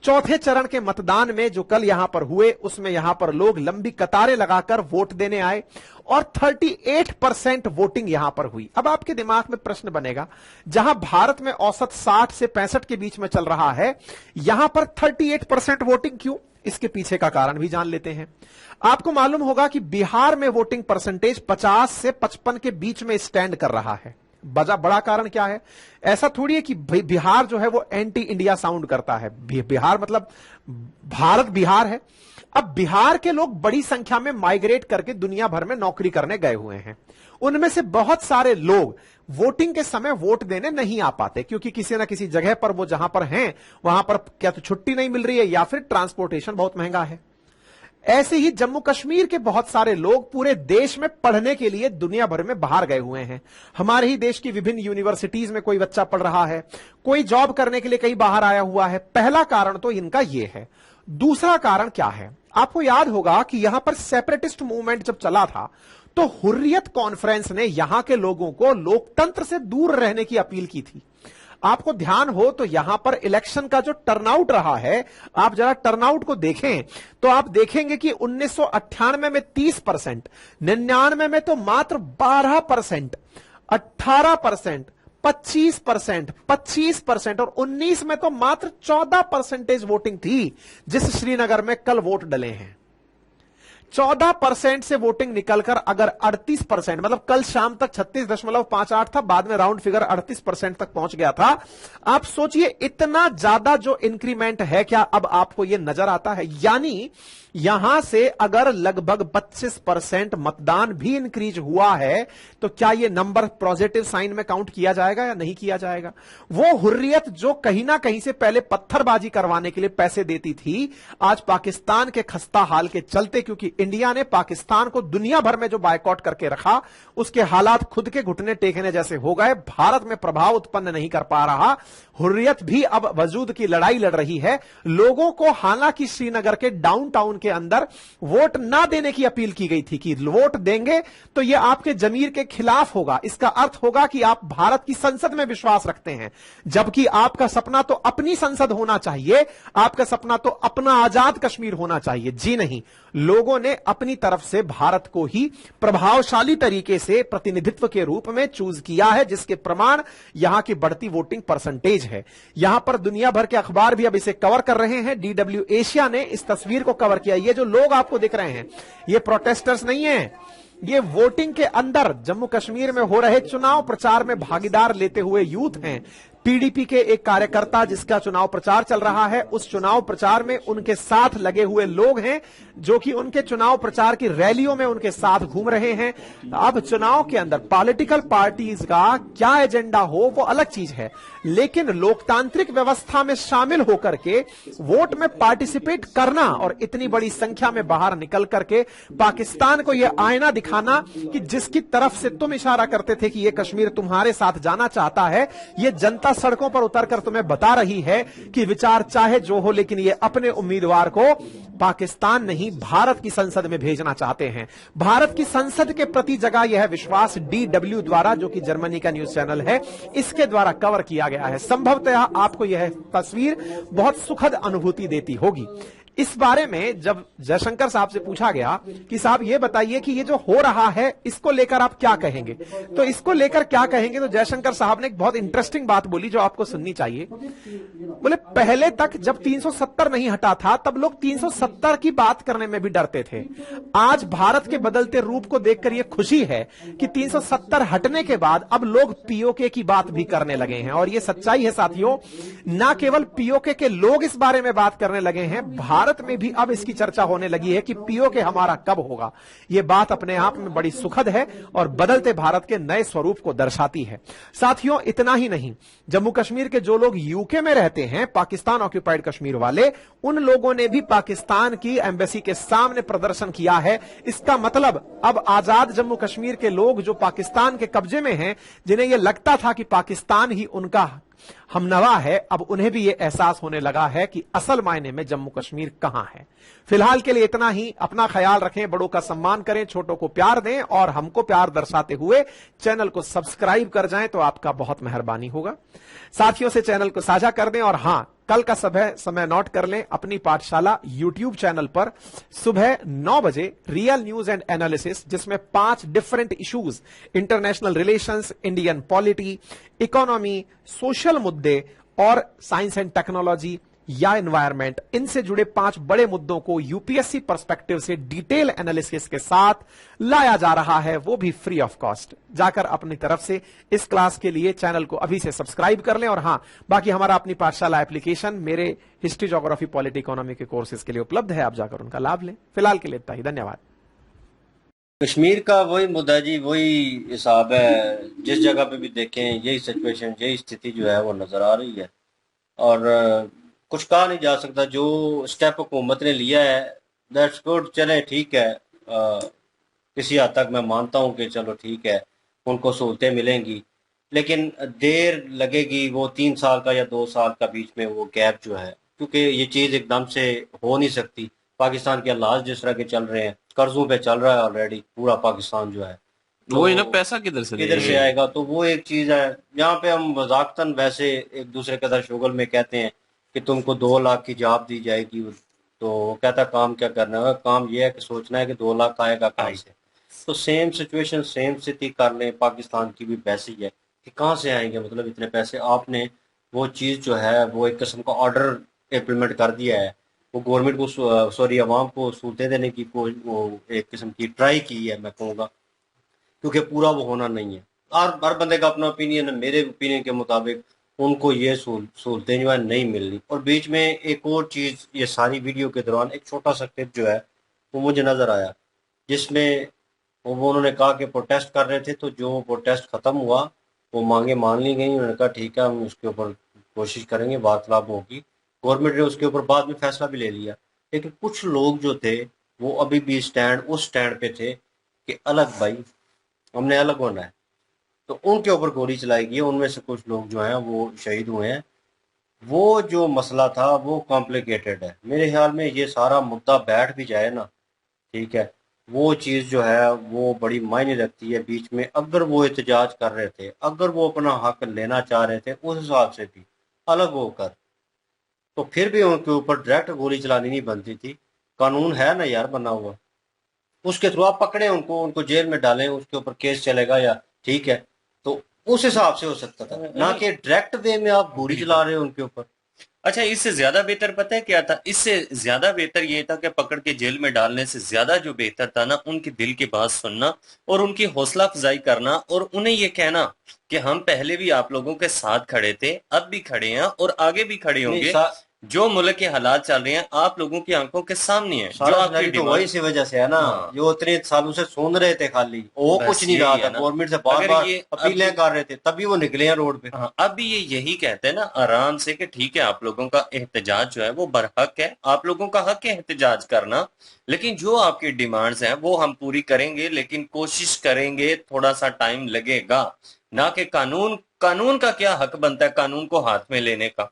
चौथे चरण के मतदान में जो कल यहां पर हुए, उसमें यहां पर लोग लंबी कतारें लगाकर वोट देने आए और 38% वोटिंग यहां पर हुई। अब आपके दिमाग में प्रश्न बनेगा, जहां भारत में औसत 60 से 65 के बीच में चल रहा है, यहां पर 38% वोटिंग क्यों? इसके पीछे का कारण भी जान लेते हैं। आपको मालूम होगा कि बिहार में वोटिंग परसेंटेज 50 से 55 के बीच में स्टैंड कर रहा है। बड़ा कारण क्या है? ऐसा थोड़ी है कि बिहार जो है वो एंटी इंडिया साउंड करता है। बिहार मतलब भारत बिहार है। अब बिहार के लोग बड़ी संख्या में माइग्रेट करके दुनिया भर में नौकरी करने गए हुए हैं। उनमें से बहुत सारे लोग वोटिंग के समय वोट देने नहीं आ पाते, क्योंकि किसी ना किसी जगह पर वो जहां पर हैं वहां पर क्या तो छुट्टी नहीं मिल रही है या फिर ट्रांसपोर्टेशन बहुत महंगा है। ऐसे ही जम्मू कश्मीर के बहुत सारे लोग पूरे देश में पढ़ने के लिए दुनिया भर में बाहर गए हुए हैं। हमारे ही देश की विभिन्न यूनिवर्सिटीज में कोई बच्चा पढ़ रहा है, कोई जॉब करने के लिए कहीं बाहर आया हुआ है। पहला कारण तो इनका यह है। दूसरा कारण क्या है? आपको याद होगा कि यहां पर सेपरेटिस्ट मूवमेंट जब चला था तो हुर्रियत कॉन्फ्रेंस ने यहां के लोगों को लोकतंत्र से दूर रहने की अपील की थी। आपको ध्यान हो तो यहां पर इलेक्शन का जो टर्नआउट रहा है, आप जरा टर्नआउट को देखें तो आप देखेंगे कि 1998 में 30%, 99 में तो मात्र 12%, 18%, 25% और 19 में तो मात्र 14% वोटिंग थी, जिस श्रीनगर में कल वोट डले हैं। 14% से वोटिंग निकलकर अगर 38%, मतलब कल शाम तक 36.58 था, बाद में राउंड फिगर 38% तक पहुंच गया था। आप सोचिए इतना ज्यादा जो इंक्रीमेंट है, क्या अब आपको यह नजर आता है? यानी यहां से अगर लगभग 25% मतदान भी इंक्रीज हुआ है तो क्या यह नंबर पॉजिटिव साइन में काउंट किया जाएगा या नहीं किया जाएगा? वो हुर्रियत जो कहीं ना कहीं से पहले पत्थरबाजी करवाने के लिए पैसे देती थी, आज पाकिस्तान के खस्ता हाल के चलते, क्योंकि इंडिया ने पाकिस्तान को दुनिया भर में जो बायकॉट करके रखा, उसके हालात खुद के घुटने टेकने जैसे हो गए। भारत में प्रभाव उत्पन्न नहीं कर पा रहा। हुर्रियत भी अब वजूद की लड़ाई लड़ रही है। लोगों को हालांकि श्रीनगर के डाउनटाउन के अंदर वोट ना देने की अपील की गई थी कि वोट देंगे तो यह आपके जमीर के खिलाफ होगा। इसका अर्थ होगा कि आप भारत की संसद में विश्वास रखते हैं, जबकि आपका सपना तो अपनी संसद होना चाहिए, आपका सपना तो अपना आजाद कश्मीर होना चाहिए। जी नहीं, लोगों ने अपनी तरफ से भारत को ही प्रभावशाली तरीके से प्रतिनिधित्व के रूप में चूज किया है, जिसके प्रमाण यहां की बढ़ती वोटिंग परसेंटेज है। यहां पर दुनिया भर के अखबार भी अब इसे कवर कर रहे हैं। DW एशिया ने इस तस्वीर को कवर किया। ये जो लोग आपको दिख रहे हैं, ये प्रोटेस्टर्स नहीं है, ये वोटिंग के अंदर जम्मू कश्मीर में हो रहे चुनाव प्रचार में भागीदार लेते हुए यूथ हैं। PDP के एक कार्यकर्ता जिसका चुनाव प्रचार चल रहा है, उस चुनाव प्रचार में उनके साथ लगे हुए लोग हैं जो कि उनके चुनाव प्रचार की रैलियों में उनके साथ घूम रहे हैं। अब चुनाव के अंदर पॉलिटिकल पार्टीज का क्या एजेंडा हो वो अलग चीज है, लेकिन लोकतांत्रिक व्यवस्था में शामिल होकर के वोट में पार्टिसिपेट करना और इतनी बड़ी संख्या में बाहर निकल करके पाकिस्तान को यह आईना दिखाना कि जिसकी तरफ से तुम इशारा करते थे कि यह कश्मीर तुम्हारे साथ जाना चाहता है, यह जनता सड़कों पर उतरकर तुम्हें बता रही है कि विचार चाहे जो हो, लेकिन ये अपने उम्मीदवार को पाकिस्तान नहीं भारत की संसद में भेजना चाहते हैं। भारत की संसद के प्रति जगह यह विश्वास DW द्वारा, जो कि जर्मनी का न्यूज चैनल है, इसके द्वारा कवर किया गया है। संभवतः आपको यह तस्वीर बहुत सुखद अनुभूति देती होगी। इस बारे में जब जयशंकर साहब से पूछा गया कि साहब ये बताइए कि ये जो हो रहा है इसको लेकर आप क्या कहेंगे, तो इसको लेकर क्या कहेंगे, तो जयशंकर साहब ने एक बहुत इंटरेस्टिंग बात बोली जो आपको सुननी चाहिए। बोले पहले तक जब 370 नहीं हटा था तब लोग 370 की बात करने में भी डरते थे। आज भारत के बदलते रूप को देखकर यह खुशी है कि 370 हटने के बाद अब लोग POK की बात भी करने लगे हैं। और यह सच्चाई है साथियों, ना केवल POK के लोग इस बारे में बात करने लगे हैं, भारत में भी अब इसकी चर्चा होने लगी है कि पीओके हमारा कब होगा। यह बात अपने आप में बड़ी सुखद है और बदलते भारत के नए स्वरूप को दर्शाती है। साथियों, इतना ही नहीं, जम्मू कश्मीर के जो लोग यूके में रहते हैं, पाकिस्तान ऑक्यूपाइड कश्मीर वाले, उन लोगों ने भी पाकिस्तान की एम्बेसी के सामने प्रदर्शन किया है। इसका मतलब अब आजाद जम्मू कश्मीर के लोग जो पाकिस्तान के कब्जे में हैं, जिन्हें यह लगता था कि पाकिस्तान ही उनका हमनवा है, अब उन्हें भी यह एहसास होने लगा है कि असल मायने में जम्मू कश्मीर कहां है। फिलहाल के लिए इतना ही। अपना ख्याल रखें, बड़ों का सम्मान करें, छोटों को प्यार दें और हमको प्यार दर्शाते हुए चैनल को सब्सक्राइब कर जाएं तो आपका बहुत मेहरबानी होगा। साथियों से चैनल को साझा कर दें और हां, कल का समय नोट कर लें। अपनी पाठशाला यूट्यूब चैनल पर सुबह 9 बजे रियल न्यूज एंड एनालिसिस, जिसमें 5 different issues, international relations, Indian polity, economy, social मुद्दे और साइंस एंड टेक्नोलॉजी या एनवायरमेंट, इनसे जुड़े 5 बड़े मुद्दों को यूपीएससी पर्सपेक्टिव से डिटेल एनालिसिस के साथ लाया जा रहा है, वो भी फ्री ऑफ कॉस्ट। जाकर अपनी तरफ से इस क्लास के लिए चैनल को अभी से सब्सक्राइब कर लें। और हां, बाकी हमारा अपनी पाठशाला एप्लीकेशन मेरे हिस्ट्री, ज्योग्राफी, पॉलिटी, इकोनॉमी के कोर्सेज के लिए उपलब्ध है, आप जाकर उनका लाभ लें। फिलहाल के लिए इतना ही, धन्यवाद। कश्मीर का वही मुद्दा जी, वही हिसाब है। जिस जगह पे भी देखें यही सिचुएशन, यही स्थिति जो है वो नजर आ रही है और कुछ कहा नहीं जा सकता। जो स्टेप हुकूमत ने लिया है दैट्स गुड, चले ठीक है। किसी हद तक मैं मानता हूँ कि चलो ठीक है, उनको सहूलतें मिलेंगी, लेकिन देर लगेगी। वो 3 साल का या 2 साल का बीच में वो गैप जो है, क्योंकि ये चीज़ एकदम से हो नहीं सकती। पाकिस्तान के हालात जिस तरह के चल रहे हैं, कर्जों पे चल रहा है ऑलरेडी पूरा पाकिस्तान जो है, तो वो ना पैसा किधर से आएगा। तो वो एक चीज़ है। यहाँ पे हम मजाकतन वैसे एक दूसरे के साथ शुगल में कहते हैं कि तुमको 2 लाख की जॉब दी जाएगी, तो वो कहता काम क्या करना है। काम ये है कि सोचना है कि 2 लाख आएगा कहाँ से। तो सेम सिचुएशन, सेम स्थिति कर लें, पाकिस्तान की भी वैसी है कि कहाँ से आएंगे मतलब इतने पैसे। आपने वो चीज़ जो है वो एक किस्म का ऑर्डर इम्प्लीमेंट कर दिया है, वो गवर्नमेंट को सॉरी अवाम को सहूलतें देने की वो एक किस्म की ट्राई की है मैं कहूँगा, क्योंकि पूरा वो होना नहीं है। और हर बंदे का अपना ओपिनियन है। मेरे ओपिनियन के मुताबिक उनको ये सहूलतें जो है नहीं मिल रही। और बीच में एक और चीज़, ये सारी वीडियो के दौरान एक छोटा सा क्लिप जो है वो मुझे नज़र आया, जिसमें वो उन्होंने कहा कि प्रोटेस्ट कर रहे थे, तो जो प्रोटेस्ट ख़त्म हुआ वो मांगे मान ली गई। उन्होंने कहा ठीक है, हम उसके ऊपर कोशिश करेंगे, वार्तालाप होगी। गवर्नमेंट ने उसके ऊपर बाद में फैसला भी ले लिया। लेकिन कुछ लोग जो थे वो अभी भी उस स्टैंड पे थे कि अलग भाई, हमने अलग होना है। तो उनके ऊपर गोली चलाई गई। उनमें से कुछ लोग जो हैं वो शहीद हुए हैं। वो जो मसला था वो कॉम्प्लिकेटेड है। मेरे ख्याल में ये सारा मुद्दा बैठ भी जाए ना, ठीक है, वो चीज़ जो है वो बड़ी मायने रखती है। बीच में अगर वो एहतजाज कर रहे थे, अगर वो अपना हक लेना चाह रहे थे उस हिसाब से भी अलग होकर, तो फिर भी उनके ऊपर डायरेक्ट गोली चलानी नहीं बनती थी। कानून है ना यार बना हुआ, उसके थ्रू आप पकड़े उनको जेल में डालें, उसके ऊपर केस चलेगा या ठीक है, तो उस हिसाब से हो सकता था, ना कि डायरेक्ट वे में आप गोली चला रहे हो उनके ऊपर। अच्छा, इससे ज्यादा बेहतर पता है क्या था? इससे ज्यादा बेहतर ये था कि पकड़ के जेल में डालने से ज्यादा जो बेहतर था ना, उनकी दिल की बात सुनना और उनकी हौसला अफजाई करना और उन्हें ये कहना कि हम पहले भी आप लोगों के साथ खड़े थे, अब भी खड़े हैं और आगे भी खड़े होंगे। जो मुल्क के हालात चल रहे हैं आप लोगों की आंखों के सामने है, जो आपकी तो वही सी वजह से है ना। हाँ। जो इतने सालों से सुन रहे थे खाली, वो कुछ नहीं रहा था, गवर्नमेंट से बार-बार अपीलें कर रहे थे, तभी वो निकले हैं रोड पे। हाँ, अब भी ये यही कहते हैं ना आराम से कि ठीक है, आप लोगों का एहतजाज जो है वो बरहक है, आप लोगों का हक है एहतजाज करना, लेकिन जो आपकी डिमांड्स हैं वो हम पूरी करेंगे, लेकिन कोशिश करेंगे, थोड़ा सा टाइम लगेगा। ना कि कानून का क्या हक बनता है कानून को हाथ में लेने का।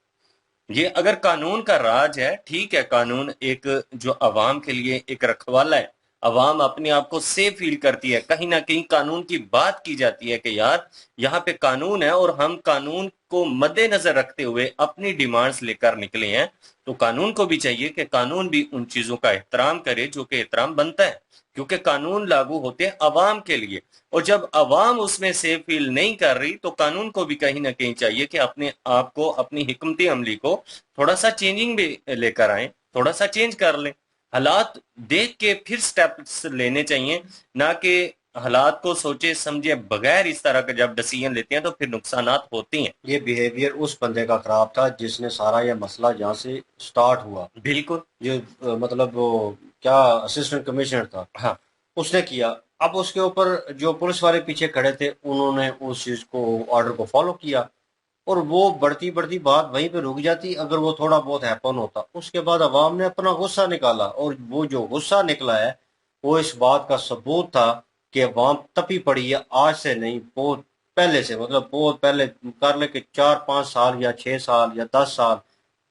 ये अगर कानून का राज है, ठीक है, कानून एक जो अवाम के लिए एक रखवाला है, अवाम अपने आप को सेफ फील करती है, कहीं ना कहीं कानून की बात की जाती है कि यार यहाँ पे कानून है और हम कानून को मद्देनजर रखते हुए अपनी डिमांड्स लेकर निकले हैं। तो कानून को भी चाहिए कि कानून भी उन चीजों का एहतराम करे जो कि एहतराम बनता है, क्योंकि कानून लागू होते हैं अवाम के लिए, और जब अवाम उसमें सेफ फील नहीं कर रही तो कानून को भी कहीं ना कहीं चाहिए कि अपने आप को, अपनी हिकमती अमली को थोड़ा सा चेंजिंग भी लेकर आए, थोड़ा सा चेंज कर लें, हालात देख के फिर स्टेप्स लेने चाहिए, ना कि हालात को सोचे समझे बगैर इस तरह का जब डिसीजन लेते हैं तो फिर नुकसानात होती हैं। ये बिहेवियर उस बंदे का खराब था जिसने सारा ये मसला जहाँ से स्टार्ट हुआ, बिल्कुल। जो मतलब वो क्या असिस्टेंट कमिश्नर था, हाँ। उसने किया। अब उसके ऊपर जो पुलिस वाले पीछे खड़े थे उन्होंने उस चीज को, ऑर्डर को फॉलो किया, और वो बढ़ती बढ़ती बात वहीं पे रुक जाती अगर वो थोड़ा बहुत हैपन होता। उसके बाद अवाम ने अपना गुस्सा निकाला, और वो जो गुस्सा निकला है वो इस बात का सबूत था कि अवाम तपी पड़ी है, आज से नहीं, बहुत पहले से, मतलब बहुत पहले, कर ले कि 4-5 साल या 6 साल या 10 साल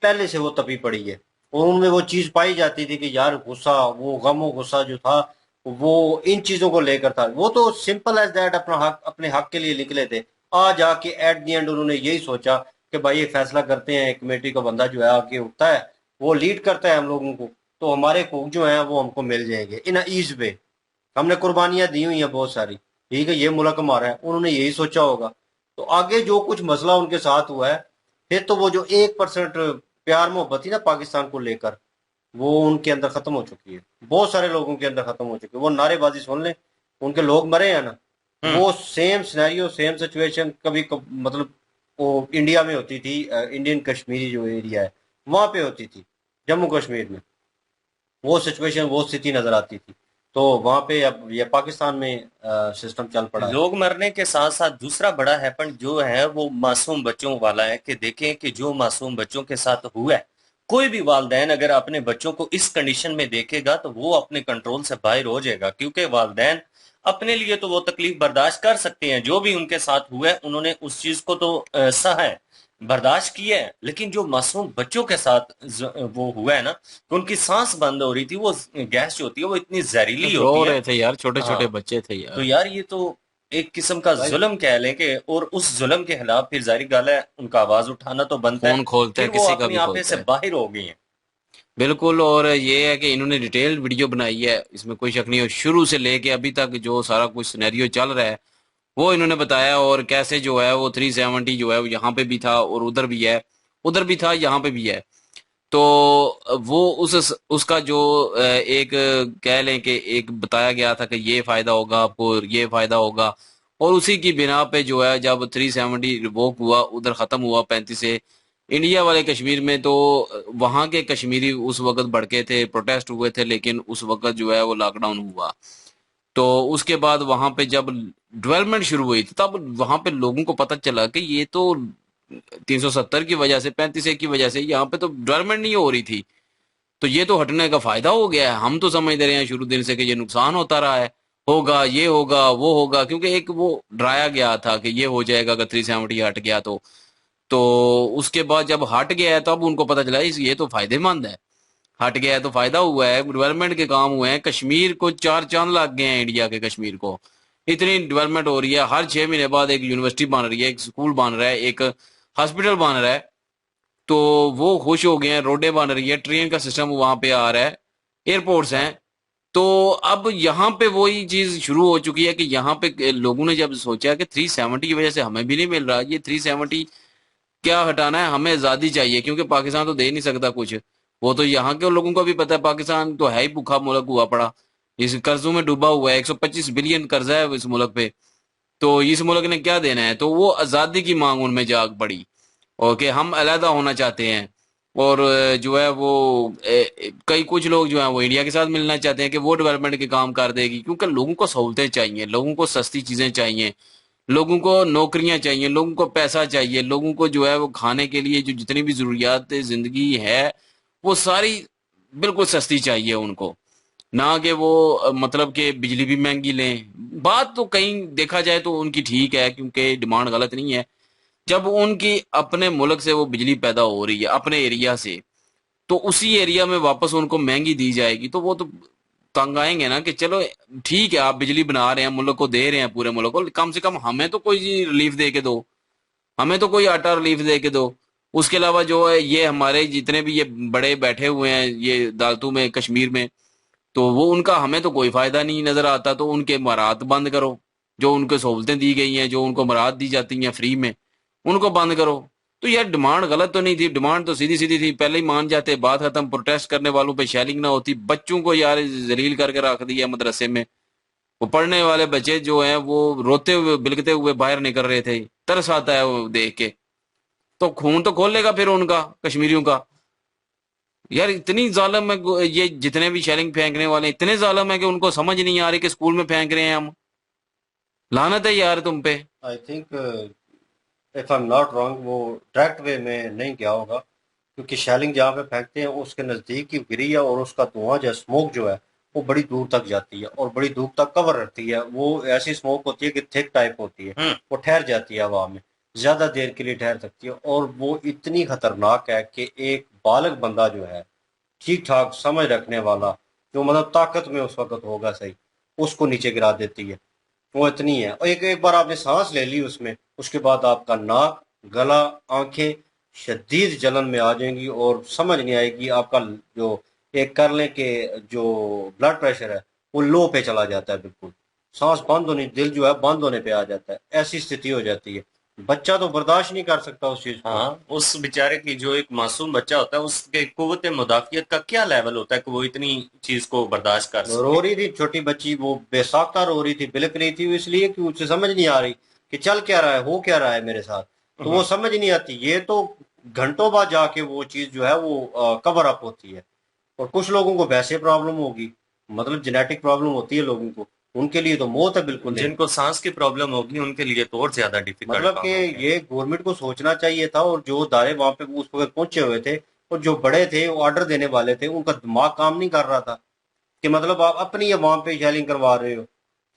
पहले से वो तपी पड़ी है। और उनमें वो चीज पाई जाती थी कि यार गुस्सा, वो गम और गुस्सा जो था वो इन चीजों को लेकर था। वो तो सिंपल एज दैट अपना हक, अपने हक के लिए निकले थे। आ जाके एट दी एंड उन्होंने यही सोचा कि भाई ये फैसला करते हैं, एक कमेटी का बंदा जो है आके उठता है, वो लीड करता है हम लोगों को, तो हमारे हकूक जो है वो हमको मिल जाएंगे इन ईज पे। हमने कुर्बानियां दी हुई हैं बहुत सारी, ठीक है, ये मुल्क हमारा है, उन्होंने यही सोचा होगा। तो आगे जो कुछ मसला उनके साथ हुआ है, फिर तो वो जो 1% प्यार मोहब्बत थी ना पाकिस्तान को लेकर, वो उनके अंदर खत्म हो चुकी है, बहुत सारे लोगों के अंदर खत्म हो चुकी है। वो नारेबाजी सुन ले, उनके लोग मरे हैं ना, हम्म। वो सेम सिनेरियो, सेम सिचुएशन मतलब वो इंडिया में होती थी, इंडियन कश्मीरी जो एरिया है वहां पे होती थी, जम्मू कश्मीर में वो सिचुएशन, वो स्थिति नजर आती थी। तो वहां पे अब ये पाकिस्तान में सिस्टम चल पड़ा है। लोग मरने के साथ साथ दूसरा बड़ा हैपन जो है वो मासूम बच्चों वाला है कि देखें कि जो मासूम बच्चों के साथ हुआ है, कोई भी वालदैन अगर अपने बच्चों को इस कंडीशन में देखेगा तो वो अपने कंट्रोल से बाहर हो जाएगा, क्योंकि वालदैन अपने लिए तो वो तकलीफ बर्दाश्त कर सकते हैं, जो भी उनके साथ हुआ है उन्होंने उस चीज को तो सहा है, बर्दाश्त किया है। लेकिन जो मासूम बच्चों के साथ वो हुआ है ना, कि उनकी सांस बंद हो रही थी, वो गैस जो होती है वो इतनी जहरीली रो होती है। रहे थे यार, छोटे छोटे हाँ। बच्चे थे तो यार। यार ये तो एक किस्म का भाई जुल्म कह लें कि, और उस जुल्म के खिलाफ फिर जाहिर गाल है उनका आवाज उठाना तो बनता है। खून खोलता है, फिर वो किसी का अपने भी आपे खोलता से है। बाहर हो गई हैं। बिल्कुल। और ये है कि इन्होंने डिटेल्ड वीडियो बनाई है, इसमें कोई शक नहीं है। शुरू से लेके अभी तक जो सारा कुछ सिनेरियो चल रहा है वो इन्होंने बताया, और कैसे जो है वो 370 जो है वो यहाँ पे भी था और उधर भी है, उधर भी था, यहाँ पे भी है। तो वो उसका जो एक कह लें कि एक बताया गया था कि ये फायदा होगा आपको, ये फायदा होगा, और उसी की बिना पे जो है जब 370 रिवोक हुआ, उधर खत्म हुआ 35 से इंडिया वाले कश्मीर में, तो वहां के कश्मीरी उस वक्त भड़के थे, प्रोटेस्ट हुए थे, लेकिन उस वक्त जो है वो लॉकडाउन हुआ। तो उसके बाद वहां पे जब डेवलपमेंट शुरू हुई थी तब वहां पे लोगों को पता चला कि ये तो 370 की वजह से, 35 की वजह से यहाँ पे तो डेवलपमेंट नहीं हो रही थी, तो ये तो हटने का फायदा हो गया है। हम तो समझते रहे हैं शुरू दिन से कि ये नुकसान होता रहा है, होगा, ये होगा, वो होगा, क्योंकि एक वो डराया गया था कि ये हो जाएगा अगर 370 हट गया तो उसके बाद जब हट गया है तब उनको पता चला ये तो फायदेमंद है, हट गया है तो फायदा हुआ है, डेवलपमेंट के काम हुए हैं, कश्मीर को 4 चांद लग गए हैं, इंडिया के कश्मीर को इतनी डेवलपमेंट हो रही है। हर 6 महीने बाद एक यूनिवर्सिटी बन रही है, एक स्कूल बन रहा है, एक हॉस्पिटल बन रहा है, तो वो खुश हो गए हैं, रोडें बन रही है, ट्रेन का सिस्टम वहां पे आ रहा है, एयरपोर्ट्स हैं। तो अब यहाँ पे वही चीज शुरू हो चुकी है कि यहाँ पे लोगों ने जब सोचा कि 370 की वजह से हमें भी नहीं मिल रहा, ये 370 क्या हटाना है, हमें आजादी चाहिए, क्योंकि पाकिस्तान तो दे नहीं सकता कुछ। वो तो यहाँ के लोगों को भी पता है, पाकिस्तान तो है ही भूखा मुल्क हुआ पड़ा, इस कर्जों में डूबा हुआ है, 125 बिलियन कर्जा है इस मुल्क पे, तो इस मुल्क ने क्या देना है। तो वो आजादी की मांग उनमें जाग पड़ी, और कि हम अलहदा होना चाहते हैं। और जो है वो कई कुछ लोग जो है वो इंडिया के साथ मिलना चाहते हैं कि वो डेवलपमेंट के काम कर देगी, क्योंकि लोगों को सहूलतें चाहिए, लोगों को सस्ती चीजें चाहिए, लोगों को नौकरियां चाहिए, लोगों को पैसा चाहिए, लोगों को जो है वो खाने के लिए जो जितनी भी जरूरियात जिंदगी है वो सारी बिल्कुल सस्ती चाहिए उनको, ना कि वो मतलब कि बिजली भी महंगी लें। बात तो कहीं देखा जाए तो उनकी ठीक है, क्योंकि डिमांड गलत नहीं है। जब उनकी अपने मुल्क से वो बिजली पैदा हो रही है अपने एरिया से, तो उसी एरिया में वापस उनको महंगी दी जाएगी, तो वो तो तंग आएंगे ना कि चलो ठीक है आप बिजली बना रहे हैं, मुल्क को दे रहे हैं, पूरे मुल्क को, कम से कम हमें तो कोई रिलीफ दे के दो, हमें तो कोई आटा रिलीफ दे के दो। उसके अलावा जो है ये हमारे जितने भी ये बड़े बैठे हुए हैं ये अदालतों में कश्मीर में, तो वो उनका हमें तो कोई फायदा नहीं नजर आता, तो उनके मराहत बंद करो, जो उनको सहूलतें दी गई हैं, जो उनको मराहत दी जाती हैं फ्री में, उनको बंद करो। तो यार डिमांड गलत तो नहीं थी, डिमांड तो सीधी सीधी थी, पहले ही मान जाते, बात खत्म, प्रोटेस्ट करने वालों पे शेलिंग ना होती, बच्चों को यार जलील करके रख दिया मदरसे में, वो पढ़ने वाले बच्चे जो हैं वो रोते हुए बिलखते हुए बाहर निकल रहे थे, तरस आता है वो देख के। तो खून तो खोलेगा फिर उनका, कश्मीरियों का। यार इतनी जालिम है ये, जितने भी शेलिंग फेंकने वाले इतने जालिम है कि उनको समझ नहीं आ रही कि स्कूल में फेंक रहे हैं हम। लानत है यार तुम पे। I think if I am not wrong, वो डायरेक्ट वे में नहीं गया होगा, क्योंकि शेलिंग जहाँ पे फेंकते हैं उसके नजदीक की गिरी है, और उसका धुआं जो स्मोक जो है वो बड़ी दूर तक जाती है और बड़ी दूर तक कवर रहती है। वो ऐसी स्मोक होती है कि थिक टाइप होती है, वो ठहर जाती है हवा में, ज्यादा देर के लिए ठहर सकती है, और वो इतनी खतरनाक है कि एक बालग बंदा जो है, ठीक ठाक समझ रखने वाला, जो मतलब ताकत में उस वक्त होगा सही, उसको नीचे गिरा देती है। वो इतनी है, और एक एक बार आपने सांस ले ली उसमें, उसके बाद आपका नाक, गला, आंखें शदीद जलन में आ जाएंगी, और समझ नहीं आएगी। आपका जो एक कर लें कि जो ब्लड प्रेशर है वो लो पे चला जाता है, बिल्कुल सांस बंद होने, दिल जो है बंद होने पे आ जाता है, ऐसी स्थिति हो जाती है। बच्चा तो बर्दाश्त नहीं कर सकता उस चीज को। हाँ, उस बेचारे की, जो एक मासूम बच्चा होता है, उसके कुव्वत मुदाफियत का क्या लेवल होता है कि वो इतनी चीज को बर्दाश्त कर रो सके। रही थी छोटी बच्ची, वो बेसाख्ता रो रही थी, बिलक रही थी, इसलिए कि उसे समझ नहीं आ रही कि चल क्या रहा है, हो क्या रहा है मेरे साथ। तो वो समझ नहीं आती। ये तो घंटों बाद जाके वो चीज जो है वो कवर अप होती है। और कुछ लोगों को वैसे प्रॉब्लम होगी, मतलब जेनेटिक प्रॉब्लम होती है लोगों को, उनके लिए तो मौत है बिल्कुल है। जिनको सांस की प्रॉब्लम होगी उनके लिए तो और ज्यादा डिफिकल्ट मतलब काम कि हो गया। ये गवर्नमेंट को सोचना चाहिए था, और जो दायरे वहां पे उस वक्त पहुंचे हुए थे और जो बड़े थे, वो ऑर्डर देने वाले थे, उनका दिमाग काम नहीं कर रहा था कि मतलब आप अपनी वहां पे शेलिंग करवा रहे हो,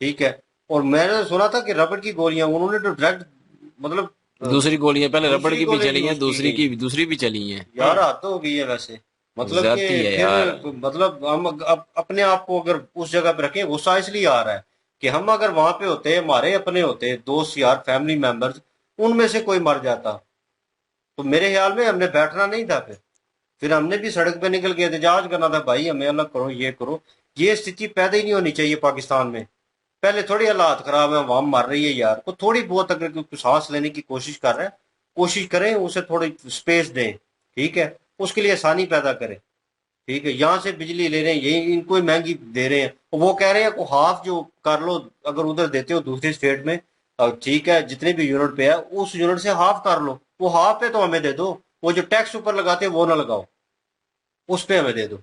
ठीक है। और मैंने सुना था कि रबड़ की गोलियां उन्होंने तो डायरेक्ट, मतलब दूसरी गोलियां पहले रबड़ दूसरी की भी गोलियां चली हैं, यूज की दूसरी गई। की दूसरी भी चली हैं। यार हद हो गई है वैसे। मतलब कि ज्यादती है फिर यार। मतलब हम अपने आप को अगर उस जगह पे रखें, गुस्सा इसलिए आ रहा है कि हम अगर वहां पे होते, हमारे अपने होते दोस्त यार, फैमिली मेंबर्स, उनमें से कोई मर जाता, तो मेरे ख्याल में हमने बैठना नहीं था। फिर हमने भी सड़क पे निकल के एहतजाज करना था, भाई हमें अलग करो, ये करो। ये स्थिति पैदा ही नहीं होनी चाहिए पाकिस्तान में। पहले थोड़ी हालात खराब है, अवाम मर रही है यार, को थोड़ी बहुत अगर कोई सांस लेने की कोशिश कर रहे हैं, कोशिश करें, उसे थोड़ी स्पेस दें, ठीक है। उसके लिए आसानी पैदा करें, ठीक है। यहाँ से बिजली ले रहे हैं, यही इनको ही महंगी दे रहे हैं, और वो कह रहे हैं को हाफ जो कर लो, अगर उधर देते हो दूसरी स्टेट में, ठीक है, जितने भी यूनिट पे है उस यूनिट से हाफ कर लो, वो हाफ पे तो हमें दे दो, वो जो टैक्स ऊपर लगाते हैं वो ना लगाओ, उस पे हमें दे दो।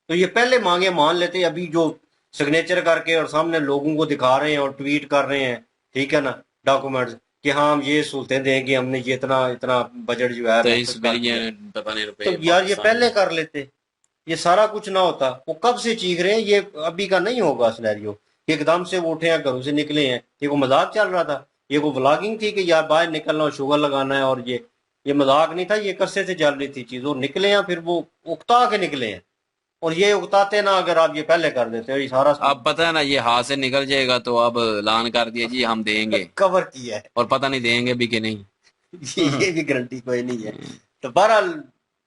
तो ये पहले मांगे मान लेते, अभी जो सिग्नेचर करके और सामने लोगों को दिखा रहे हैं और ट्वीट कर रहे हैं, ठीक है ना, डॉक्यूमेंट्स, कि हाँ हम ये सहूलतें देंगे, हमने ये इतना इतना बजट जो है 23 मुख्तस कर दिया। बिलियन पता नहीं तो रुपए यार ये पाकिस्तान पहले में। कर लेते, ये सारा कुछ ना होता। वो कब से चीख रहे हैं, ये अभी का नहीं होगा सिनेरियो कि एकदम से वो उठे हैं घरों से निकले हैं। ये को मजाक चल रहा था, ये को व्लॉगिंग थी कि यार बाहर निकलना और शुगर लगाना है, और ये मजाक नहीं था, ये कस्से से चल रही थी चीज। वो निकले हैं, फिर वो उकता के निकले हैं, और ये उकताते ना अगर आप ये पहले कर देते हो, ये सारा अब पता है ना ये हाथ से निकल जाएगा, तो अब ऐलान कर दिया जी हम देंगे, कवर किया है। और पता नहीं देंगे भी कि नहीं। ये भी गारंटी कोई नहीं है। तो बहरहाल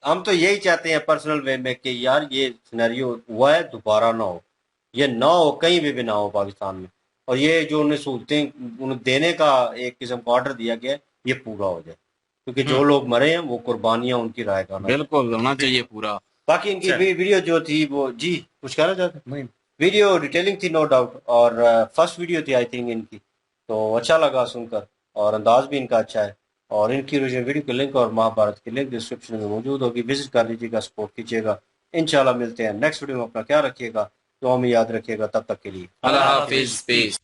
हम तो यही चाहते हैं पर्सनल वे में कि यार ये सिनेरियो हुआ है, दोबारा ना हो, ये ना हो, कहीं भी ना हो पाकिस्तान में। और ये जो उन्हें सहूलतें उन्हें देने का एक किस्म का ऑर्डर दिया गया है, ये पूरा हो जाए, क्योंकि जो लोग मरे हैं वो कुर्बानियां उनकी राय का होना चाहिए। बिल्कुल होना चाहिए पूरा। बाकी इनकी चल। वीडियो जो थी वो, जी कुछ कहना चाहते हैं? वीडियो डिटेलिंग थी नो डाउट, और फर्स्ट वीडियो थी आई थिंक इनकी, तो अच्छा लगा सुनकर, और अंदाज भी इनका अच्छा है। और इनकी वीडियो के लिंक और महाभारत की लिंक डिस्क्रिप्शन में मौजूद होगी, विजिट कर लीजिएगा, सपोर्ट कीजिएगा। इंशाल्लाह मिलते हैं नेक्स्ट वीडियो में। अपना ख्याल रखिएगा, तो हमें याद रखिएगा। तब तक के लिए अल्लाह हाफिज, पीस।